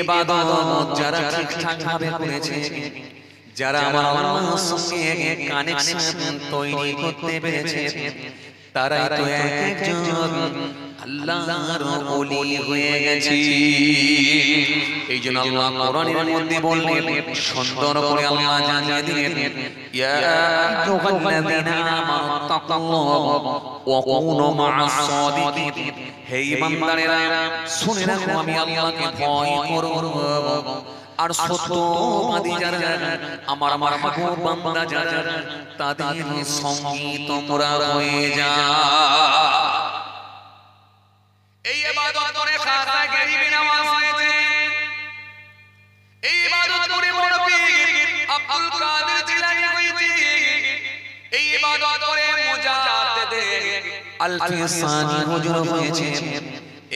ইবাদত যারা ঠিকঠাক ভাবে করেছে, যারা আমার আল্লাহর সঙ্গে কানেকশন তৈরি করতে পেরেছে, তারাই তো একজন আল্লাহর ওলি হয়ে গেছে। এই জন্য আল্লাহ কোরআনের মধ্যে বললেন, সুন্দর করে আল্লাহ জানিয়ে দিলেন, ইয়া আইয়ুহাল্লাযীনা আমানু তাকুল্লাহ ওয়া কুনু মা'আস সাদিকিন। হে ঈমানদারেরা, শুনে রাখো আমি আল্লাহকে ভয় করো আর সত্যবাদী যারা আমার মাহবুব বান্দা যারা, তাদের সঙ্গী তোমরা হয়ে যাও। এই ইবাদত করে খাজা গরিবে নামাজ হয়েছে, এই ইবাদত করে বড় পীর আব্দুল কাদের জিলানী হয়েছে, এই ইবাদত করে মুজাদ্দিদ আলফি সানি হুজুর হয়েছে,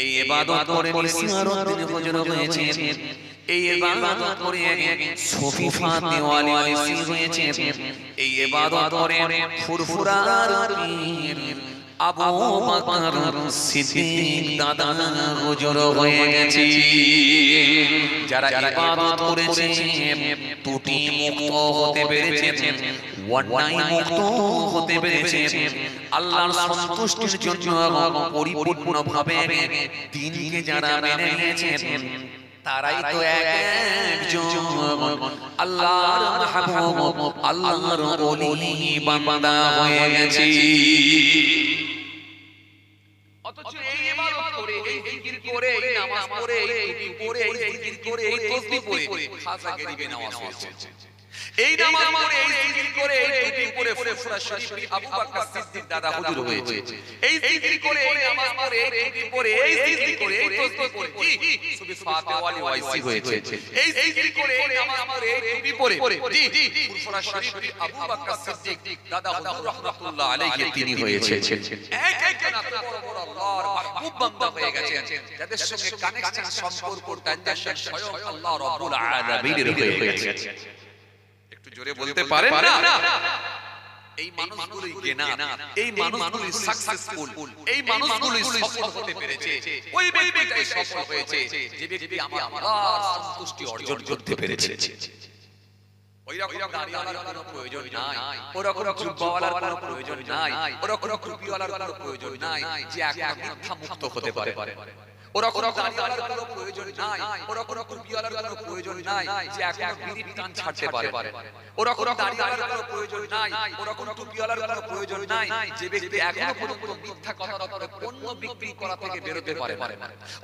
এই ইবাদত করে নিসারউদ্দিন হুজুর হয়েছে, এই ইবাদত করে সুফি ফাতেওয়ালি ওয়াইসি হয়েছে, এই ইবাদত করে ফুরফুরার পীর আবু বকর সিদ্দিক দাদা হুজুর হয়ে গেছে। যারা ইবাদত করেছে, ত্রুটি মুক্ত হতে পেরেছে, অন্যায় মুক্ত হতে পেরেছে, আল্লাহর সন্তুষ্টির জন্য পরিপূর্ণভাবে দ্বীনকে যারা মেনে নিয়েছে, তারাই তো একজন আল্লাহর মাহবুব, আল্লাহর ওলি বান্দা হয়ে গেছে। অথচ এই ইবাদত করে, এই জিকির করে, এই নামাজ পড়ে, এই টুপি পরে, এই জিকির করে, এই তাসবিহ পড়ে খাজা গরিবে নওয়াজ হয়েছে। এই নামাজ পড়ে, এই জিকির করে, এই টুপি পরে ফুরফুরা শরীফ আবু বকর সিদ্দিক দাদা হুজুর হয়েছে। এই জিকির করে, এই নামাজ পড়ে, এই টুপি পরে, এই জিকির করে, এই তাসবিহ পড়ে কি সুফি ফাতেওয়ালি ওয়াইসি হয়েছে। এই জিকির করে, এই নামাজ পড়ে, এই টুপি পরে জি ফুরফুরা শরীফ আবু বকর সিদ্দিক দাদা হুজুর রাহমাতুল্লাহ আলাইহি তিনি হয়েছে। এক এত বড় বড় আল্লাহর মাহবুব বান্দা হয়ে গেছে, যাদের সঙ্গে কানেকশন, সম্পর্ক, ট্রানজাকশন স্বয়ং আল্লাহ রাব্বুল আলামিনের হয়ে গেছে। একটু জোরে বলতে পারেন না? এই মানুষগুলোই জ্ঞানা, এই মানুষগুলোই সাকসেসফুল, এই মানুষগুলোই সফল হতে পেরেছে। ওই ব্যক্তিটাই সফল হয়েছে যে ব্যক্তি আমার আল্লাহর সন্তুষ্টি অর্জন করতে পেরেছে। ওইরকম দাড়িওয়ালার কোনো প্রয়োজন নাই, ওরকম জুব্বাওয়ালার কোনো প্রয়োজন নাই, ওরকম টুপিওয়ালার কোনো প্রয়োজন নাই যে একটা মিথ্যা মুক্ত হতে পারে। ওরকম দাড়িওয়ালার কোনো প্রয়োজন নাই, ওরকম টুপিওয়ালার কোনো প্রয়োজন নাই যে একটা বিড়ি টান ছাড়তে পারে। ওরকম দাড়িওয়ালার কোনো প্রয়োজন নাই, ওরকম টুপিওয়ালার কোনো প্রয়োজন নাই যে ব্যক্তি এখনো পর্যন্ত মিথ্যা কথার উপরে পণ্য বিক্রি করা থেকে বেরোতে পারে।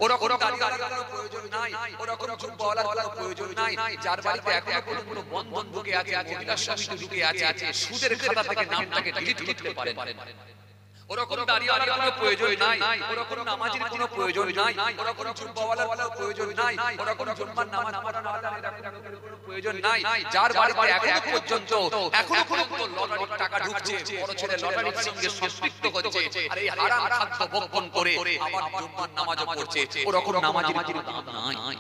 ওরকম দাড়িওয়ালার কোনো প্রয়োজন নাই, ওরকম জুব্বাওয়ালার কোনো প্রয়োজন নাই যার বাড়িতে এখনো পর্যন্ত বন্ধন ঢুকে আছে, মহিলা সমিতি ঢুকে আছে, সুদের খাতা থেকে নামটাকে ডিলিট করতে পারে। ওরকম দাড়িওয়ালার কোনো প্রয়োজন নাই, ওরকম নামাজের কোনো প্রয়োজন নাই, ওরকম জুব্বাওয়ালার কোনো প্রয়োজন নাই, ওরকম জুম্মার নামাজ পড়ানো কোনো প্রয়োজন নাই যার বাড়িতে এখনো পর্যন্ত লটারির টাকা ঢুকছে, বড় ছেলে লটারির সঙ্গে সম্পৃক্ত হচ্ছে আর এই হারাম খাদ্য ভক্ষণ করে আবার জুম্মার নামাজও পড়ছে। ওরকম নামাজের কোনো দাম নাই।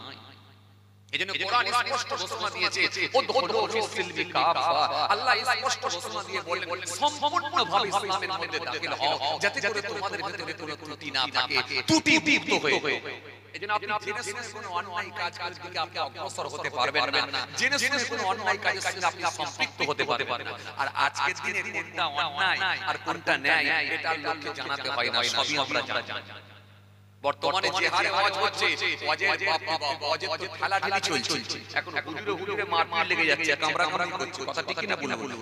এজন্য কোরআন স্পষ্ট ঘোষণা দিয়েছে, উদখুলু ফিস-সিলমি কাফা। আল্লাহ স্পষ্ট ঘোষণা দিয়ে বললেন সম্পূর্ণভাবে ইসলামের মধ্যে দাখিল হও, যাতে করে তোমাদের ভিতরে কোনো ত্রুটি না থাকে, ত্রুটি মুক্ত হয়ে। এজন্য আপনি জেনে শুনে কোনো অন্যায় কাজের দিকে আপনি অগ্রসর হতে পারবেন না, জেনে শুনে কোনো অন্যায় কাজের সঙ্গে আপনি সম্পৃক্ত হতে পারবেন না। আর আজকের দিনে কোনটা অন্যায় আর কোনটা ন্যায় এটা লোককে জানাতে হয় না, সবই আমরা জানি। বর্তমানে যে হারে ওয়াজ হচ্ছে, ওয়াজের তো ঠেলাঠেলি চলছে, এখন হুজুরে মারপিট লেগে যাচ্ছে, কামড়াকামড়ি করছে, কথা ঠিক কি না বলুন?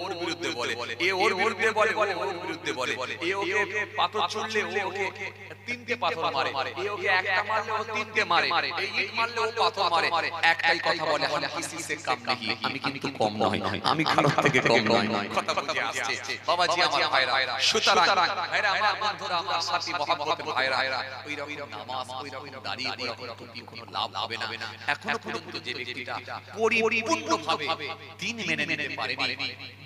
ওর বিরুদ্ধে বলে, এ ওর বিরুদ্ধে বলে, ওর বিরুদ্ধে বলে, এ ওকে পাথর ছুড়লে ও ওকে তিনটে পাথর মারে, এ ওকে একটা মারলে ও তিনটে মারে, এই ইট মারলে ও পাথর মারে। একটাই কথা বলে, হাম কিসি সে কম নেই, আমি কিন্তু কম নই, আমি কারো থেকে কম নই। কথা বুঝে আসছে বাবাজি আমার ভাইরা? সুতরাং ভাইরা আমার বন্ধুরা, আমার সাথী মহব্বতের ভাইরা, ওইরকম নামাজ, ওইরকম দাড়ি, ওইরকম টুপি কোনো লাভ হবে না। এখনো পর্যন্ত যে ব্যক্তিটা পরিপূর্ণভাবে দ্বীন মেনে নিতে পারেনি,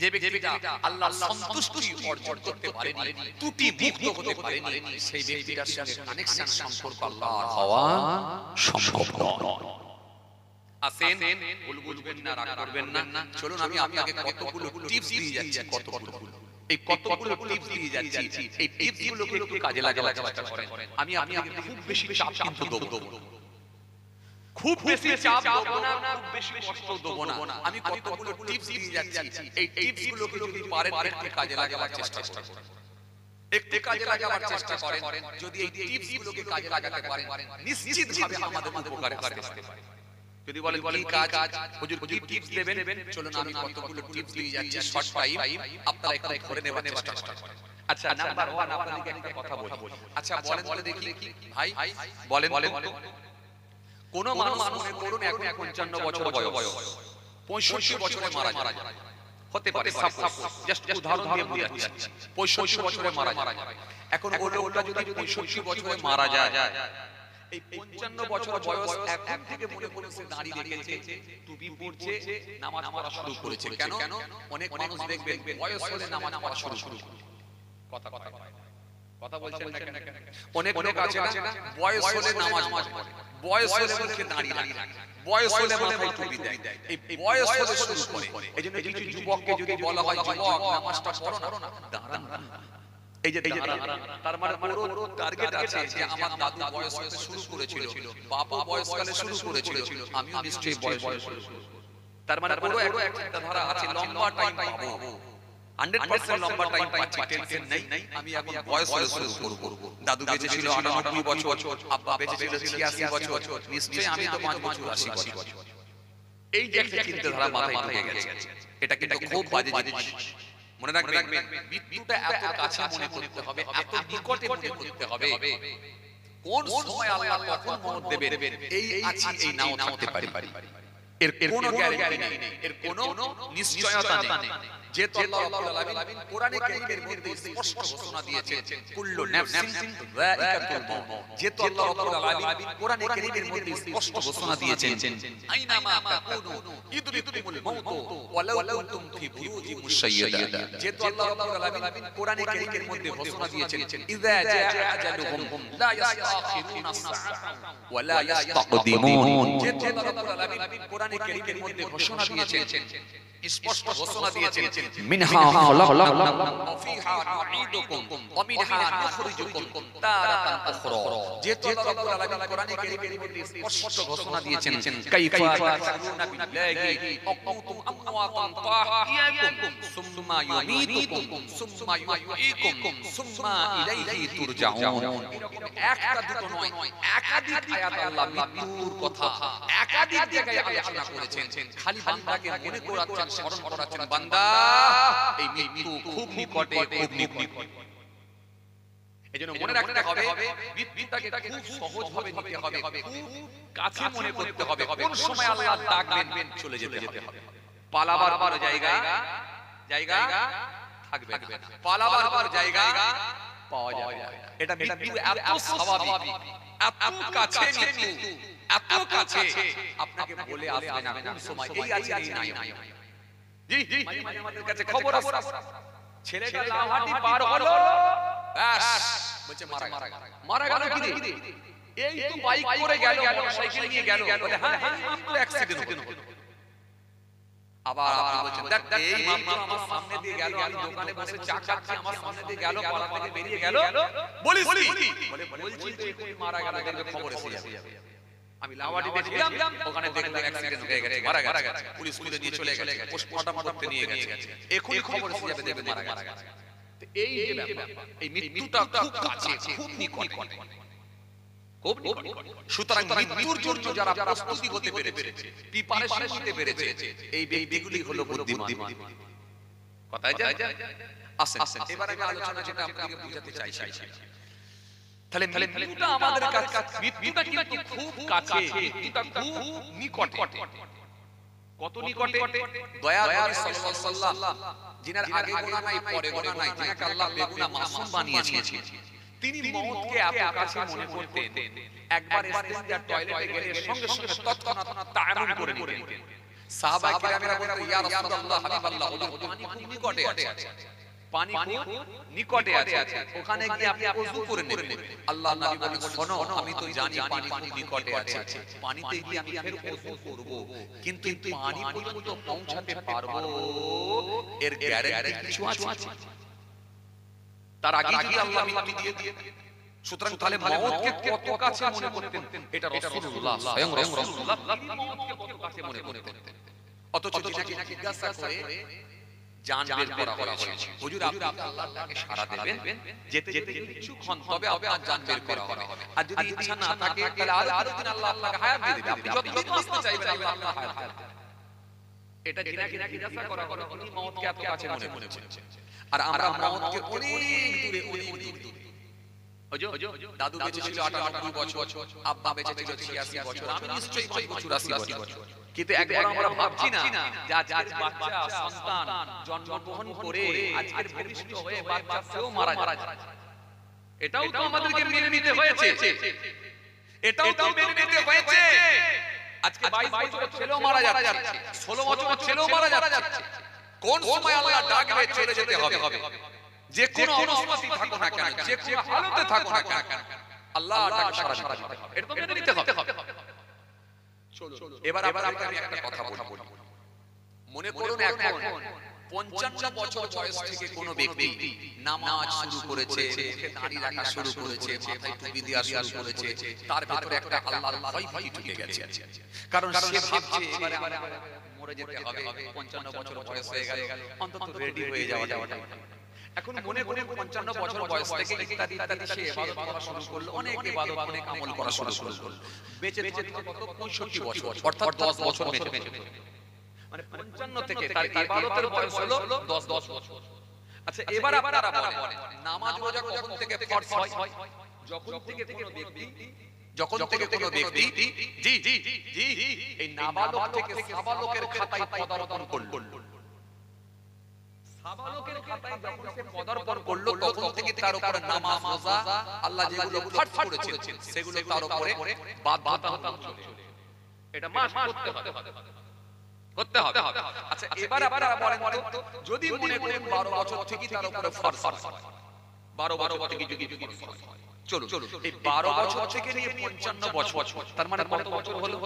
যে ব্যক্তিটা আল্লাহর সন্তুষ্টি অর্জন করতে পারেনি, ত্রুটি মুক্ত হতে পারেনি, সেই ব্যক্তিটার সঙ্গে কানেকশন, সম্পর্ক আল্লাহর হওয়া সম্ভব নয়। আসেন, ভুল বুঝবেন না, রাগ করবেন না। চলুন আমি আপনাকে কতগুলো টিপস দিয়ে যাচ্ছি, কতগুলো এই কতগুলো টিপস দিয়ে যাচ্ছি, এই টিপসগুলোকে একটু কাজে লাগাবার চেষ্টা করেন। আমি আপনাকে খুব বেশি চাপ কিন্তু দেব না। খুব বেশি চাপ দেব না, খুব বেশি কষ্ট দেব না। আমি কতগুলো টিপস দিয়ে যাচ্ছি, এই টিপস গুলোকে যদি পারেন একটু কাজে লাগাবার চেষ্টা করুন, একটু কাজে লাগাবার চেষ্টা করেন। যদি এই টিপস গুলোকে কাজে লাগাতে পারেন, নিশ্চিতভাবে আমাদের উপকারে আসতে পারে। যদি বলেন কি কাজ, হুজুর কি টিপস দেবেন, চলুন আমি কতগুলো টিপস দিয়ে যাচ্ছি শর্ট টাইম, আপনারা একটু করে নেবার চেষ্টা করেন। আচ্ছা, নাম্বার 1 আপনাদেরকে একটা কথা বলি। আচ্ছা বলেন তো দেখি ভাই, বলেন তো কোন মানুষ মনে করুন এখন 55 বছর বয়স, 65 বছরে মারা যায়, হতে পারে সাপোজ, জাস্ট উদাহরণ দিয়ে বোঝাচ্ছি, 65 বছরে মারা যায়। এখন ওই লোকটা যদি 65 বছরে মারা যায়, এই 55 বছর বয়স এখন থেকে মনে করুন সে দাঁড়িয়ে রেখেছে, টুপি পরছে, নামাজ পড়া শুরু করেছে। কেন? অনেক মানুষ দেখবেন বয়স হলে নামাজ পড়া শুরু করে। কথা বলছেন না কেন? অনেক লোক আছে না বয়স হলে নামাজ পড়ে, বয়স হলে মুখে দাঁড়িয়ে রাখে, বয়স হলে মাথায় টুপি দেয়, এই বয়স হলে শুরু করে। এইজন্য কিছু যুবককে যদি বলা হয় যুবক নামাজটা পড়ো না, দাঁড়ান, এই যে দাঁড়ান, তার মানে ওর টার্গেট আছে যে আমার দাদু বয়স হতে শুরু করেছিল, বাবা বয়সকালে শুরু করেছিল, আমিও নিশ্চয়ই বয়স শুরু করব। তার মানে পুরো একটা চিন্তাধারা আছে, লম্বা টাইম পাবো, 100% লম্বা টাইম পাচ্ছি, টেনশন নেই, আমি এখন বয়স হলে শুরু করব। দাদু বেঁচে ছিল 89 বছর, আব্বা বেঁচে ছিল 86 বছর, নিশ্চয়ই আমি তো 5 বছর 80 বছর। এই যে একটা চিন্তাধারা মাথায় ঢুকে গেছে, এটা কিন্তু খুব বাজে জিনিস। মনে রাখবেন মৃত্যুটা এত কাছে মনে করতে হবে, এত নিকটে মনে করতে হবে। কোন সময় আল্লাহ কখন মওত দেবেন এই আছি এই নাও থাকতে পারি, এর কোনো গ্যারান্টি নেই, এর কোনো নিশ্চয়তা নেই। যে আল্লাহ রাব্বুল আলামিন কোরআনে কারীমের মধ্যে স্পষ্ট ঘোষণা দিয়েছেন কুল্লু নাফসিন যায়িকাতুল মাউত, যে আল্লাহ রাব্বুল আলামিন কোরআনে কারীমের মধ্যে স্পষ্ট ঘোষণা দিয়েছেন আইনামা তাকুনু ইদরিকুমুল মাউত ওয়ালাউ কুনতুম ফি বুরুজিন মুশাইয়াদা, যে আল্লাহ রাব্বুল আলামিন কোরআনে কারীমের মধ্যে ঘোষণা দিয়েছেন ইযা জাআ আজালুহুম লা ইস্তাখিরুনা সাআতান ওয়া লা ইস্তাকদিমুন, যে আল্লাহ রাব্বুল আলামিন কোরআনে কারীমের মধ্যে ঘোষণা দিয়েছেন, স্পষ্ট ঘোষণা দিয়েছেন মিনহা খালাকনাকুম ওয়া ফিহা নুঈদুকুম ওয়া মিনহা নুখরিজুকুম তারাতান উখরা, যে আল্লাহ রাব্বুল আলামিন কোরআনে কারীমের মধ্যে স্পষ্ট ঘোষণা দিয়েছেন কাইফা তাকফুরুনা বিল্লাহি ওয়া কুনতুম আমওয়াতান তাহিয়াকুম সুম্মা ইউমীতুকুম সুম্মা ইউহয়ীকুম সুম্মা ইলাইহি তুরজাউন। একটা দুটো নয়, একাধিক আয়াত আল্লাহ মৃত্যুর কথা একাধিক জায়গায় আলোচনা করেছেন। খালি বান্দাকে মনে করাচ্ছেন, স্মরণ করাচ্ছেন, বান্দা এই মৃত্যু খুব নিকটে, খুব নিকটে। এজন্য মনে রাখতে হবে মৃত্যুটাকে খুব সহজভাবে নিতে হবে, খুব কাছে মনে করতে হবে। কোন সময় আল্লাহ ডাকবেন চলে যেতে হবে। পালাবার পর জায়গা থাকবে না, পালাবার পর জায়গা পাওয়া যাবে না। এটা মৃত্যু এত স্বাভাবিক, এত কাছে মৃত্যু, এত কাছে আপনাকে বলে আসবে না কোন সময় এই আছে এই নাই। জি আমাদের কাছে খবর আছে, ছেলেটা লাহাটি পার হলো, ব্যাস বলছে মারা গেল কি রে, এই তো বাইক করে গেল, মোটরসাইকেল নিয়ে গেল, বলে হ্যাঁ মাত্র অ্যাক্সিডেন্ট হলো। আবার আপনি বলছেন দেখ এই মাত্র আমার সামনে দিয়ে গেল, আমি দোকানে বসে চা খাচ্ছি, আমার সামনে দিয়ে গেল, পাড়া থেকে বেরিয়ে গেল, বলিস কি বলে বলছি তো এখনই মারা গেল, দেখবে খবর এসে যাবে। আমি লাওয়াটিতে ছিলাম, ওখানে দেখলাম অ্যাক্সিডেন্ট হয়ে গেছে, মারা গেছে, পুলিশ তুলে নিয়ে চলে গেছে, পোস্টমর্টম করতে নিয়ে গেছে, এখনই খবর এসে যাবে, দেখবে মারা গেছে। তো এই যে ব্যাপার, এই মৃত্যুটা খুব কাছে, খুব নিকটে, খুব নিকটে। সুতরাং মৃত্যুর জন্য যারা প্রস্তুতি হতে পেরেছে, প্রিপারেশন হতে পেরেছে, এই ব্যক্তিগুলি হলো বুদ্ধিমান। কথায় যায় আসেন এবার আমি আলোচনা যেটা আপনাকে বোঝাতে চাইছি, তাহলে মৃত্যুটা আমাদের কাছে, মৃত্যুটা কিন্তু খুব কাছে, মৃত্যুটা খুব নিকটে। কত নিকটে? দয়ার নবী সাল্লাল্লাহু আলাইহি ওয়াসাল্লাম, যিনার আগে গুনাহ নাই পরে গুনাহ নাই, যিনাকে আল্লাহ বেগুনাহ মাসুম বানিয়েছেন, তিনি মওতকে এত কাছে মনে করতেন, একবার ইস্তেঞ্জা টয়লেটে গেলে সঙ্গে সঙ্গে তৎক্ষণাৎ তায়াম্মুম করে নিতেন। সাহাবায়ে কিরামেরা বলতেন ইয়া রাসূলুল্লাহ হাবিবাল্লাহ, পানি খুব নিকটে আছে, পানি খুব নিকটে আছে, ওখানে গিয়ে আপনি ওযু করে নেবেন। আল্লাহ নবী বলেন শোনো, আমি তো জানি পানি খুব নিকটে আছে, পানিতে গিয়ে আমি ফের ওযু করব, কিন্তু পানি পর্যন্ত পৌঁছাতে পারবো এর গ্যারান্টি কিছু আছে? তার আগে যদি আল্লাহ মৃত্যু দিয়ে সুতরাং তাহলে মওতকে কত কাছে মনে করতেন, এটা রাসূলুল্লাহ স্বয়ং রাসূলুল্লাহ মওতকে কত কাছে মনে করতেন। অথচ যিনাকে জিজ্ঞাসা করে জান বের করা হয়েছে, হুজুর আপনি আল্লাহর ডাকে সাড়া দেবেন, যেতে যেতে ইচ্ছুক হন তবে আপনার জান বের করা হবে, আর যদি ইচ্ছা না থাকে তাহলে আরো দিন আল্লাহ আপনাকে হায়াত দিয়ে দেবে, আপনি যতদিন বাঁচতে চাইবেন আল্লাহ আপনাকে হায়াত দেবে। এটা যিনাকে জিজ্ঞাসা করা হলো তিনি মওতকে এত কাছে মনে করেছেন, আর আমরা মওতকে অনেক দূরে অনেক দূরে। দাদু বেঁচে ছিল 98 বছর, আব্বা বেঁচে ছিল 86 বছর, আমি নিশ্চয়ই 84 বছর, কিন্তু একবার আমরা ভাবছি না যে আজকের বাচ্চা সন্তান জন্মগ্রহণ করে আজকের ভূমিষ্ঠ হয়ে বাচ্চা সেও মারা যায়। এটাও তো আমাদেরকে মেনে নিতে হয়েছে, এটাও তো মেনে নিতে হয়েছে। আজকে 22 বছরের ছেলেও মারা যাচ্ছে, 16 বছরের ছেলেও মারা যাচ্ছে। কোন সময় আল্লাহ ডাকবে চলে যেতে হবে, যে কোনো অবস্থাতেই থাকো না কেন, যে কোনো হালতে থাকো না কেন, আল্লাহ ডাকে সাড়া দিতে হবে, এটা তো মেনে নিতে হবে। এবার আপনাকে একটা কথা বলি, মনে করুন এখন 55 বছর বয়স থেকে কোন ব্যক্তি নামাজ শুরু করেছে, মুখে দাড়ি রাখা শুরু করেছে, মাথায় টুপি দেওয়া শুরু করেছে, তার ভিতরে একটা আল্লাহর ভয় ঢুকে গেছে। কারণ সে ভাবছে এবারে আমার মরে যেতে হবে, 55 বছর বয়স হয়ে গেল, অন্তত রেডি হয়ে যাওয়া যাবে। এখন মনে করে 55 বছর বয়স থেকে ইত্যাদি ইত্যাদি সে ইবাদত করা শুরু করলো, অনেক ইবাদত অনেক আমল করা শুরু করলো, বেঁচে বেঁচে কত 65 বছর, অর্থাৎ 10 বছর বেঁচে মানে 55 থেকে তার ইবাদতের বয়স হলো 10 বছর। আচ্ছা এবার আপনারা বলেন নামাজ রোজা কখন থেকে ফরজ হয়? যখন থেকে কোনো ব্যক্তি জি জি জি এই নাবালক থেকে সাবালকের খাতায় পদার্পণ করলো, সাবালকের খাতায় যখন সে পদার্পণ করলো তখন থেকে তার উপর নামাজ রোজা আল্লাহ যেগুলো ফরজ করেছেন সেগুলো তার উপরে বাধ্যতা চলে, এটা মাস করতে হবে। আচ্ছা এবার আপনারা বলেন তো যদি মনে করেন 12 বছর থেকে তার উপরে ফরজ হয়, 12 বছর থেকে যদি ফরজ হয়, চলো এই 12 বছর থেকে নিয়ে 55 বছর, তার মানে কত বছর হলো?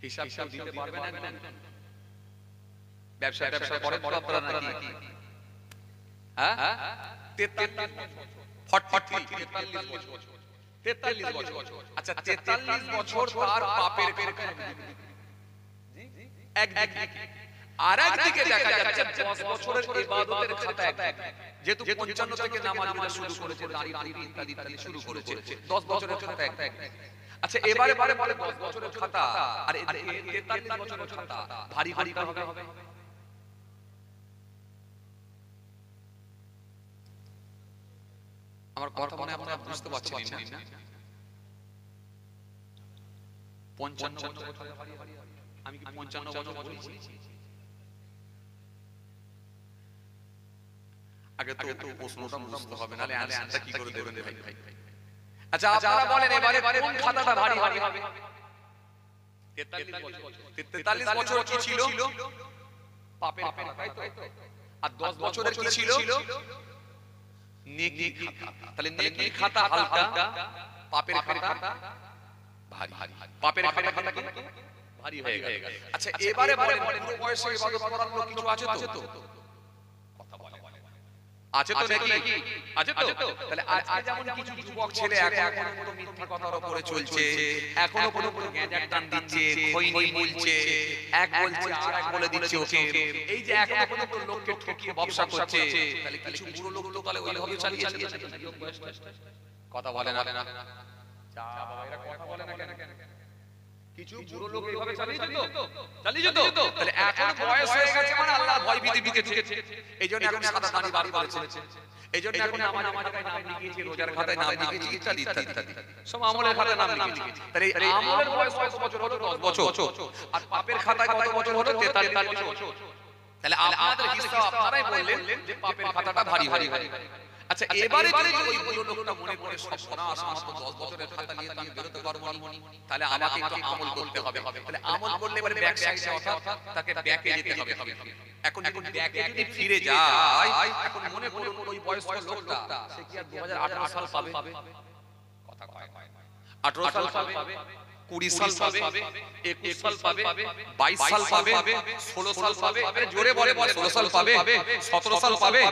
হিসাব দিতে পারবেন একদম? ব্যবসা করেন তো আপনারা নাকি? হ্যাঁ 43 বছর। আচ্ছা 43 বছর তার পাপের একদিকে, আর একদিকে দেখা যাচ্ছে 10 বছরের ইবাদতের খাতা একদিকে, যেহেতু 55 থেকে নামাজ রোজা শুরু করেছে, দাড়ি ইত্যাদি ইত্যাদি শুরু করেছে, 10 বছরের খাতা একদিকে। আচ্ছা এবারে বলে 10 বছরের খাতা আর 43 বছরের খাতা ভারী হবে। আমার কথা মনে আপনারা বুঝতে পারছেন না? 55 বছর আমি কি 55 বছর বলেছি? আগে তো প্রশ্নটা বুঝতে হবে, নালে অ্যানসারটা কি করে দেবেন ভাই? আচ্ছা আপনারা বলেন এবারে কোন খাতাটা ভারী হবে? 43 বছর কি ছিল? পাপের খাতা, তাই তো? আর 10 বছরের কি ছিল? নেকি খাতা। তাহলে নেকি খাতা হালকা, পাপের খাতা ভারী। পাপের খাতা কি ভারী হয়ে গেল। আচ্ছা এবারে বলেন পুরো বয়সে ইবাদত করার লোক কিছু আছে তো? কথা বলে আছে তো নাকি? আছে তো? তাহলে আজকে যেমন কিছু যুবক ছেলে এখনো কোনো মিথ্যা কথার উপরে চলছে, এখনো কোনো গ্যাঁজার টান দিচ্ছে, খৈনি বলছে, এক বলছে আর এক বলে দিচ্ছে ওকে, এই যে এখনো কোনো লোককে ঠকিয়ে ব্যবসা করছে, তাহলে কিছু বুড়ো লোক তো তাহলে ওইভাবে চালিয়ে কথা বলে না? যা বাবা এরা কথা বলে না কেন? কিছু বুড়ো লোক এইভাবে চালিয়ে যেত। তাহলে এখন বয়স হয়ে গেছে মানে আল্লাহ ভয় ভীতি দিতেছে, এইজন্য এখন সাদা দাড়ি বার করেছে, এইজন্য এখন আমার জায়গায় নাম লিখিয়েছে, রোজার খাতায় নাম লিখিয়েছে, ইত্যাদি ইত্যাদি সব আমলের খাতায় নাম লিখিয়েছে। তাহলে এই আমলের বয়স কত বছর হলো? 10 বছর। আর পাপের খাতায় কত বছর হলো? 43 বছর। তাহলে আপনাদের হিসাব আপনারাই বললেন যে পাপের খাতাটা ভারী। আচ্ছা এবারে যদি ওই বুড়ো লোকটা মনে করে সর্বনাশ আমার তো 10 বছরের খাতা নিয়ে আমি বেরোতে পারবো না, তাহলে আমাকে একটু আমল করতে হবে। তাহলে আমল করলে এবারে ব্যাক সাইডে অর্থাৎ তাকে ব্যাকে যেতে হবে। এখন ব্যাকে যদি ফিরে যায়, এখন মনে করুন ওই বয়স্ক লোকটা সে কি আর 2018 সাল পাবে? কথা কয় 18 সাল পাবে? 20 সাল পাবে, 21 সাল পাবে, 22 সাল পাবে, 16 সাল পাবে, আরে জোরে বলে 16 সাল পাবে, 17 সাল পাবে,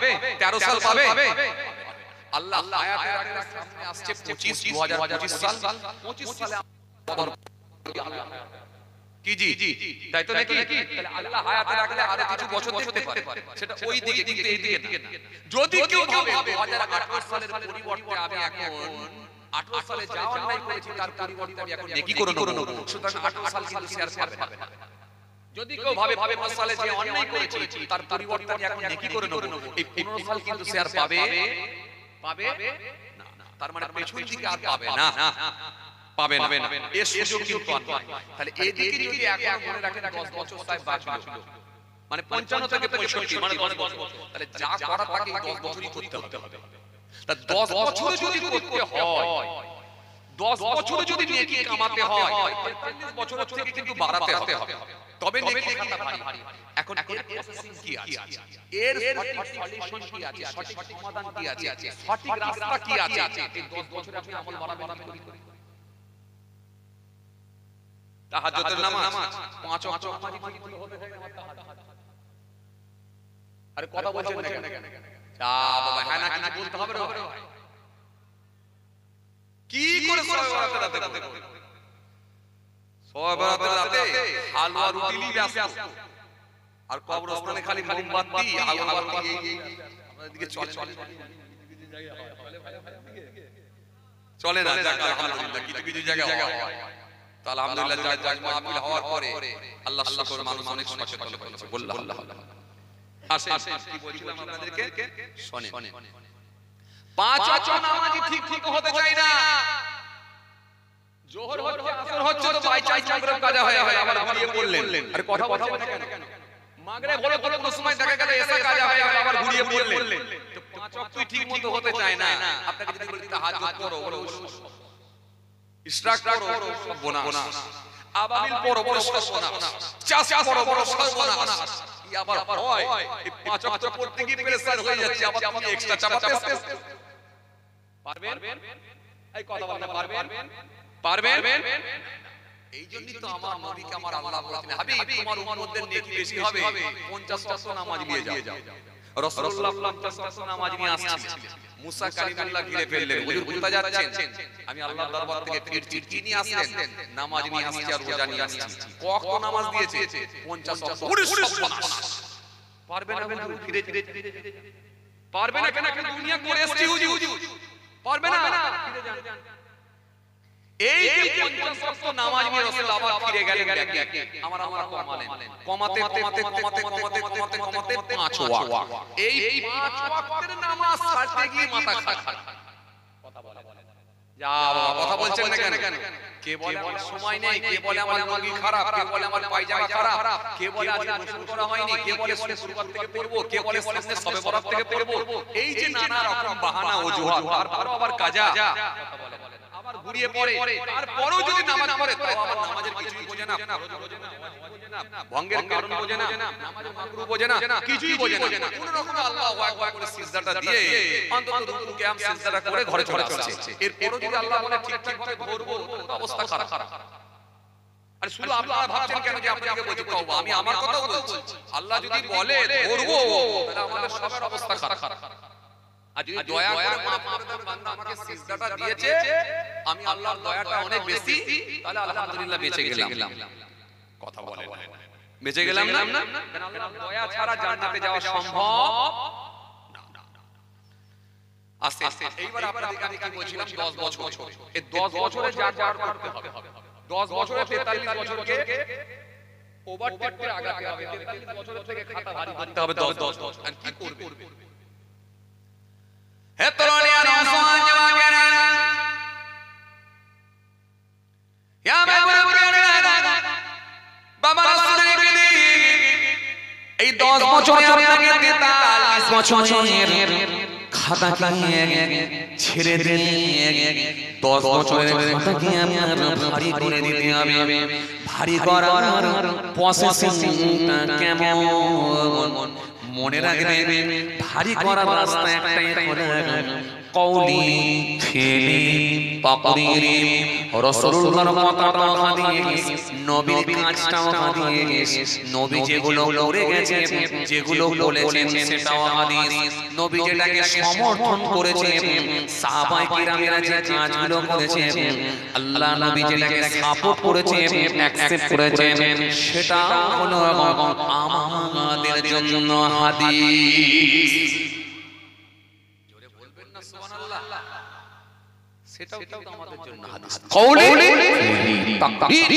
13 সাল পাবে। আল্লাহ আয়াতের আগে সামনে আসছে 2025 সাল, 25 সালে কি জি তাই তো নাকি? তাহলে আল্লাহ হায়াতে রাখলে আরো কিছু বছর দেখতে পারে, সেটা ওই দিকে, কিন্তু এই দিকে না। যদি কেউ ভাবে 2018 সালের পরিবর্তে আমি এখন 18 সালে যা অন্যায় করেছি তার পরিবর্তে আমি এখন নেকি করে নেব, সুতরাং 18 সাল কিন্তু শেয়ার পাবে না। যদি কেউ ভাবে 15 সালে যে অন্যায় করেছি তার পরিবর্তে আমি এখন নেকি করে নেব, এই 15 সাল কিন্তু শেয়ার পাবে না। তার মানে পেছন দিকে আর পাবে না, পাবে না। এর সুযোগ কিন্তু আর নাই। তাহলে এই দিকে যদি এখন মনে রাখেন 10 বছর কোথায় বাঁচলো, মানে 55 থেকে 65, মানে 10 বছর, তাহলে যা করা তাকে 10 বছরই করতে হবে। তা 10 বছর যদি করতে হয়, 10 বছর যদি নেকি কামাতে হয়, 45 বছর থেকে কিন্তু বাড়াতে হবে, তবে নেকি খাতা ভারী। এখন এর প্রসেসিং কি আছে, এর সঠিক সলিউশন কি আছে, সঠিক সমাধান কি আছে, সঠিক রাস্তা কি আছে, এই 10 বছরে আপনি আমল বাড়াবেন কি? তাহাজ্জুদের নামাজ 5 ওয়াক্ত নামাজ ঠিক হতে হয় না তাহাজ্জুদ। আরে কথা বলছেন না কেন? যা বাবা হ্যাঁ না কিছু বলতে হবে রে ভাই। কি করে সওয়াব রাতে করবে? সওয়াব রাতে হালুয়া রুটি নিয়ে ব্যস্ত, আর কবরস্থানে খালি মোমবাতি হালুয়া বাতি আমাদের দিকে চলে না। যাক আলহামদুলিল্লাহ কিছু জায়গা হয়। তো আলহামদুলিল্লাহ যাক মাহফিল হওয়ার পরে আল্লাহ শুকর, মানুষ অনেক সচেতন হয়েছে। বললাম আসেন কি বলছিলাম আপনাদেরকে শুনেন। 5 ওয়াক্ত নামাজ ঠিক হতে চাই না। জোহর হচ্ছে, আসর হচ্ছে, তো বাই চাই মাগরিব কাজা হয়ে আবার ঘুরিয়ে বললেন। আরে কথা বলছেন না কেন? মাগরিব বলে কোন সময় দেখা গেল এসা কাজা হয়ে আবার ঘুরিয়ে বললেন। তো 5 ওয়াক্ত ঠিক মতো হতে চায় না। আপনাকে যদি বলি তাহাজ্জুদ করো, ইশরাক করো, সব বোনাস। আবাবিল পড়ো, বড় সর্বনাশ। চাষ করো, বড় সর্বনাশ। কি আবার হয় এই 5 ওয়াক্ত পড়তে গিয়ে প্রেসার হয়ে যাচ্ছে, আবার তুমি এক্সট্রা চাপাতে পারবেন? এই কথা বলতে পারবেন? এই জন্যই তো আমার নবীকে আমার আল্লাহ বলেছেন, হাবিব তোমার উম্মতদের নেকি বেশি হবে, 50 ওয়াক্ত নামাজ নিয়ে যাও। রাসূলুল্লাহ 50 ওয়াক্ত নামাজ নিয়ে আসছিলেন, মুসা কালিমুল্লাহ ঘিরে ফেললেন। হুজুর কোথায় যাচ্ছেন? আমি আল্লাহর দরবার থেকে ফিরছি। কি নিয়ে আসলেন? নামাজ নিয়ে আসছি আর রোজা নিয়ে আসছি। কত নামাজ দিয়েছে? 50 ওয়াক্ত। পারবে না হুজুর, ফিরে পারবে না কেন? দুনিয়া করে এসেছি হুজুর, পারবে না, ফিরে যান। এই যে 50 ওয়াক্ত নামাজ নিয়ে রাসূল আবার ফিরে গেলেন, আমার কমাতে 5 ওয়াক্ত। এই 5 ওয়াক্তের নামাজ ছাড়তে গিয়ে মাথা খারাপ। কথা বলে যা বাবা, কথা বলছেন না কেন? কে বলে আমার সময় নেই, কে বলে আমার লুঙ্গি খারাপ, কে বলে আমার পায়জামা খারাপ, কে বলে আজ গোসল করা হয়নি, কে বলে শুক্রবার থেকে পড়বো, কে বলে সামনে শবে বরাত থেকে পড়বো। এই যে নানা রকম বাহানা অজুহাত, তারপরও আবার কাজা। কথা বলে আবার ঘুরিয়ে পড়ে, তারপরও যদি নামাজ পড়ে তাও আবার নামাজের কিছুই বোঝে না, ভঙ্গের কারণ বোঝে না, নামাজের মাকরুহ বোঝে না, কিছুই বোঝে না। কোন রকম আল্লাহু আকবার করে সিজদাটা দিয়ে অন্তত রুকু কিয়াম সিজদাটা করে ঘরে চলে আসছে। এরপরও যদি আল্লাহ বলে ঠিকঠাক ভাবে ধরবো, অবস্থা খারাপ। আর শুধু আপনারা ভাবছেন কেন যে আপনাকে বলছি তওবা? আমি আমার কথাও বলছি। আল্লাহ যদি বলে ধরবো, তাহলে আমাদের সবার অবস্থা খারাপ। আর যদি দয়া করে মাফ করে দেন, বান্দা আমাকে সিজদাটা দিয়েছে, আমি আল্লাহর দয়াটা অনেক বেশি, তাহলে আলহামদুলিল্লাহ বেঁচে গেলাম। কথা বলে বেঁচে গেলাম না? কারণ আল্লাহর দয়া ছাড়া জান্নাতে যাওয়া সম্ভব না। আস্তে আস্তে এইবার আপনাদেরকে আমি কি বলছিলাম, 10 বছর। এই 10 বছরে যা করতে হবে, 10 বছরে 43 বছরকে ওভারটেক করে আগাতে হবে। 43 বছরের থেকে খাতা ভারী করতে হবে 10 বছর। আর কি করবে? হে তরুণিয়া নওজওয়ান জওয়ানেরা, ইয়া বাবা বাবা রাসূলের দিকে এই 10 বছরে আপনাকে 43 বছরের খাতাকে ছেড়ে দিয়ে 10 বছরের খাতাকে আমার ভারী করে দিতে হবে। ভারী করার প্রসেসিংটা কেমন মনে রাখবেন? ভারী করার রাস্তা একটাই, কওলি ফিলি তাকরিরি রাসূলুল্লাহর কথাটাও হাদিস নবীর কাজটাও হাদিস নবী যেগুলো করে গেছেন যেগুলো বলেছেন সেটাও হাদিস নবী যেটাকে সমর্থন করেছেন সাহাবায়ে কিরামেরা যে কাজগুলো করেছেন আল্লাহ নবী যেটাকে সাপোর্ট করেছেন অ্যাকসেপ্ট করেছেন সেটা হলো আমাদের জন্য হাদিস জোরে বলবেন না সুবহানাল্লাহ সেটাও তো আমাদের জন্য হাদিস কওলি তাকরীর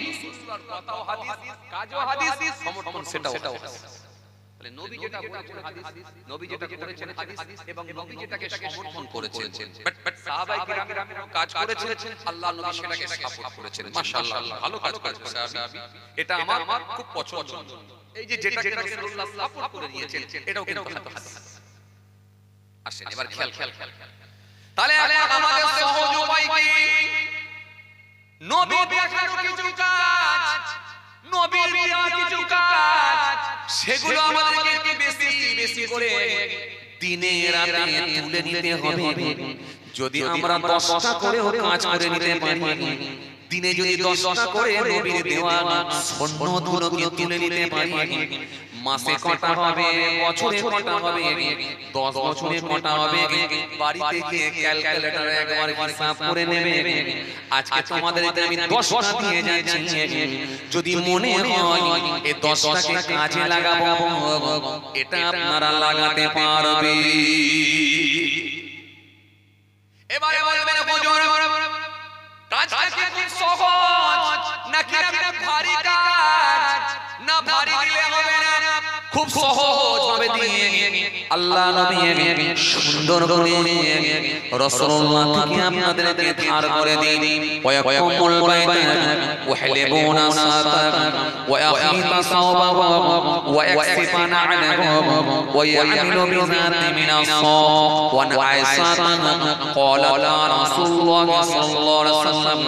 রাসূলুল্লাহর কথাও হাদিস কাজও হাদিস সমর্থন সেটাও হাদিস তাহলে নবী যেটা বলেছেন হাদিস নবী যেটা করেছেন হাদিস এবং নবী যেটাকে সমর্থন করেছেন বাট সাহাবায়ে কিরামেরা কাজ করেছেন আল্লাহ নবী সেটাকে সাপোর্ট করেছেন মাশাআল্লাহ ভালো কাজ করেছেন সাহাবী এটা আমার খুব পছন্দ এই যে যেটাকে রাসূলুল্লাহ সাপোর্ট করে নিয়েছেন এটাও কিন্তু হাদিস আসেন এবার খেয়াল তাহলে আমাদের সহজ উপায় কি নবী দেখানো কিছু কাজ নবীর দেওয়া কিছু কাজ সেগুলো আমাদেরকে বেশি বেশি করে দিনে রাতে তুলে নিতে হবে যদি আমরা 10টা করেও কাজ করে নিতে পারি দিনে যদি 10টা করে নবীর দেওয়া সুন্নতগুলোকে তুলে নিতে পারি মাসে কটা হবে বছরে কটা হবে 10 বছরে কটা হবে বাড়িতে গিয়ে ক্যালকুলেটরে একবার হিসাব করে নেবে আজকে তোমাদেরকে আমি 10টা দিয়ে যাচ্ছি যদি মনে হয় এই 10টাকে কাজে লাগাবো এটা আপনারা লাগাতে পারবে এবারে বলবেন হুজুর কাজটা কি খুব সহজ নাকি ভারী কাজ না ভারী দিলে হবে না খুব সহজ ভাবে দিয়ে আল্লাহ নবী সুন্দর করে রাসূলুল্লাহ থেকে আপনাদেরকে ধার করে দিন ওয়ায়াকুমুল বাইতা ওয়াহলিবুনা সাতা ওয়ায়াখিতা সাওবাহু ওয়ায়াকসিফানা আনহু ওয়ায়ামিলু বিযাতি মিনাস সাওব ওয়া আইসাতা ক্বালা রাসূলুল্লাহ সাল্লাল্লাহু আলাইহি ওয়াসাল্লাম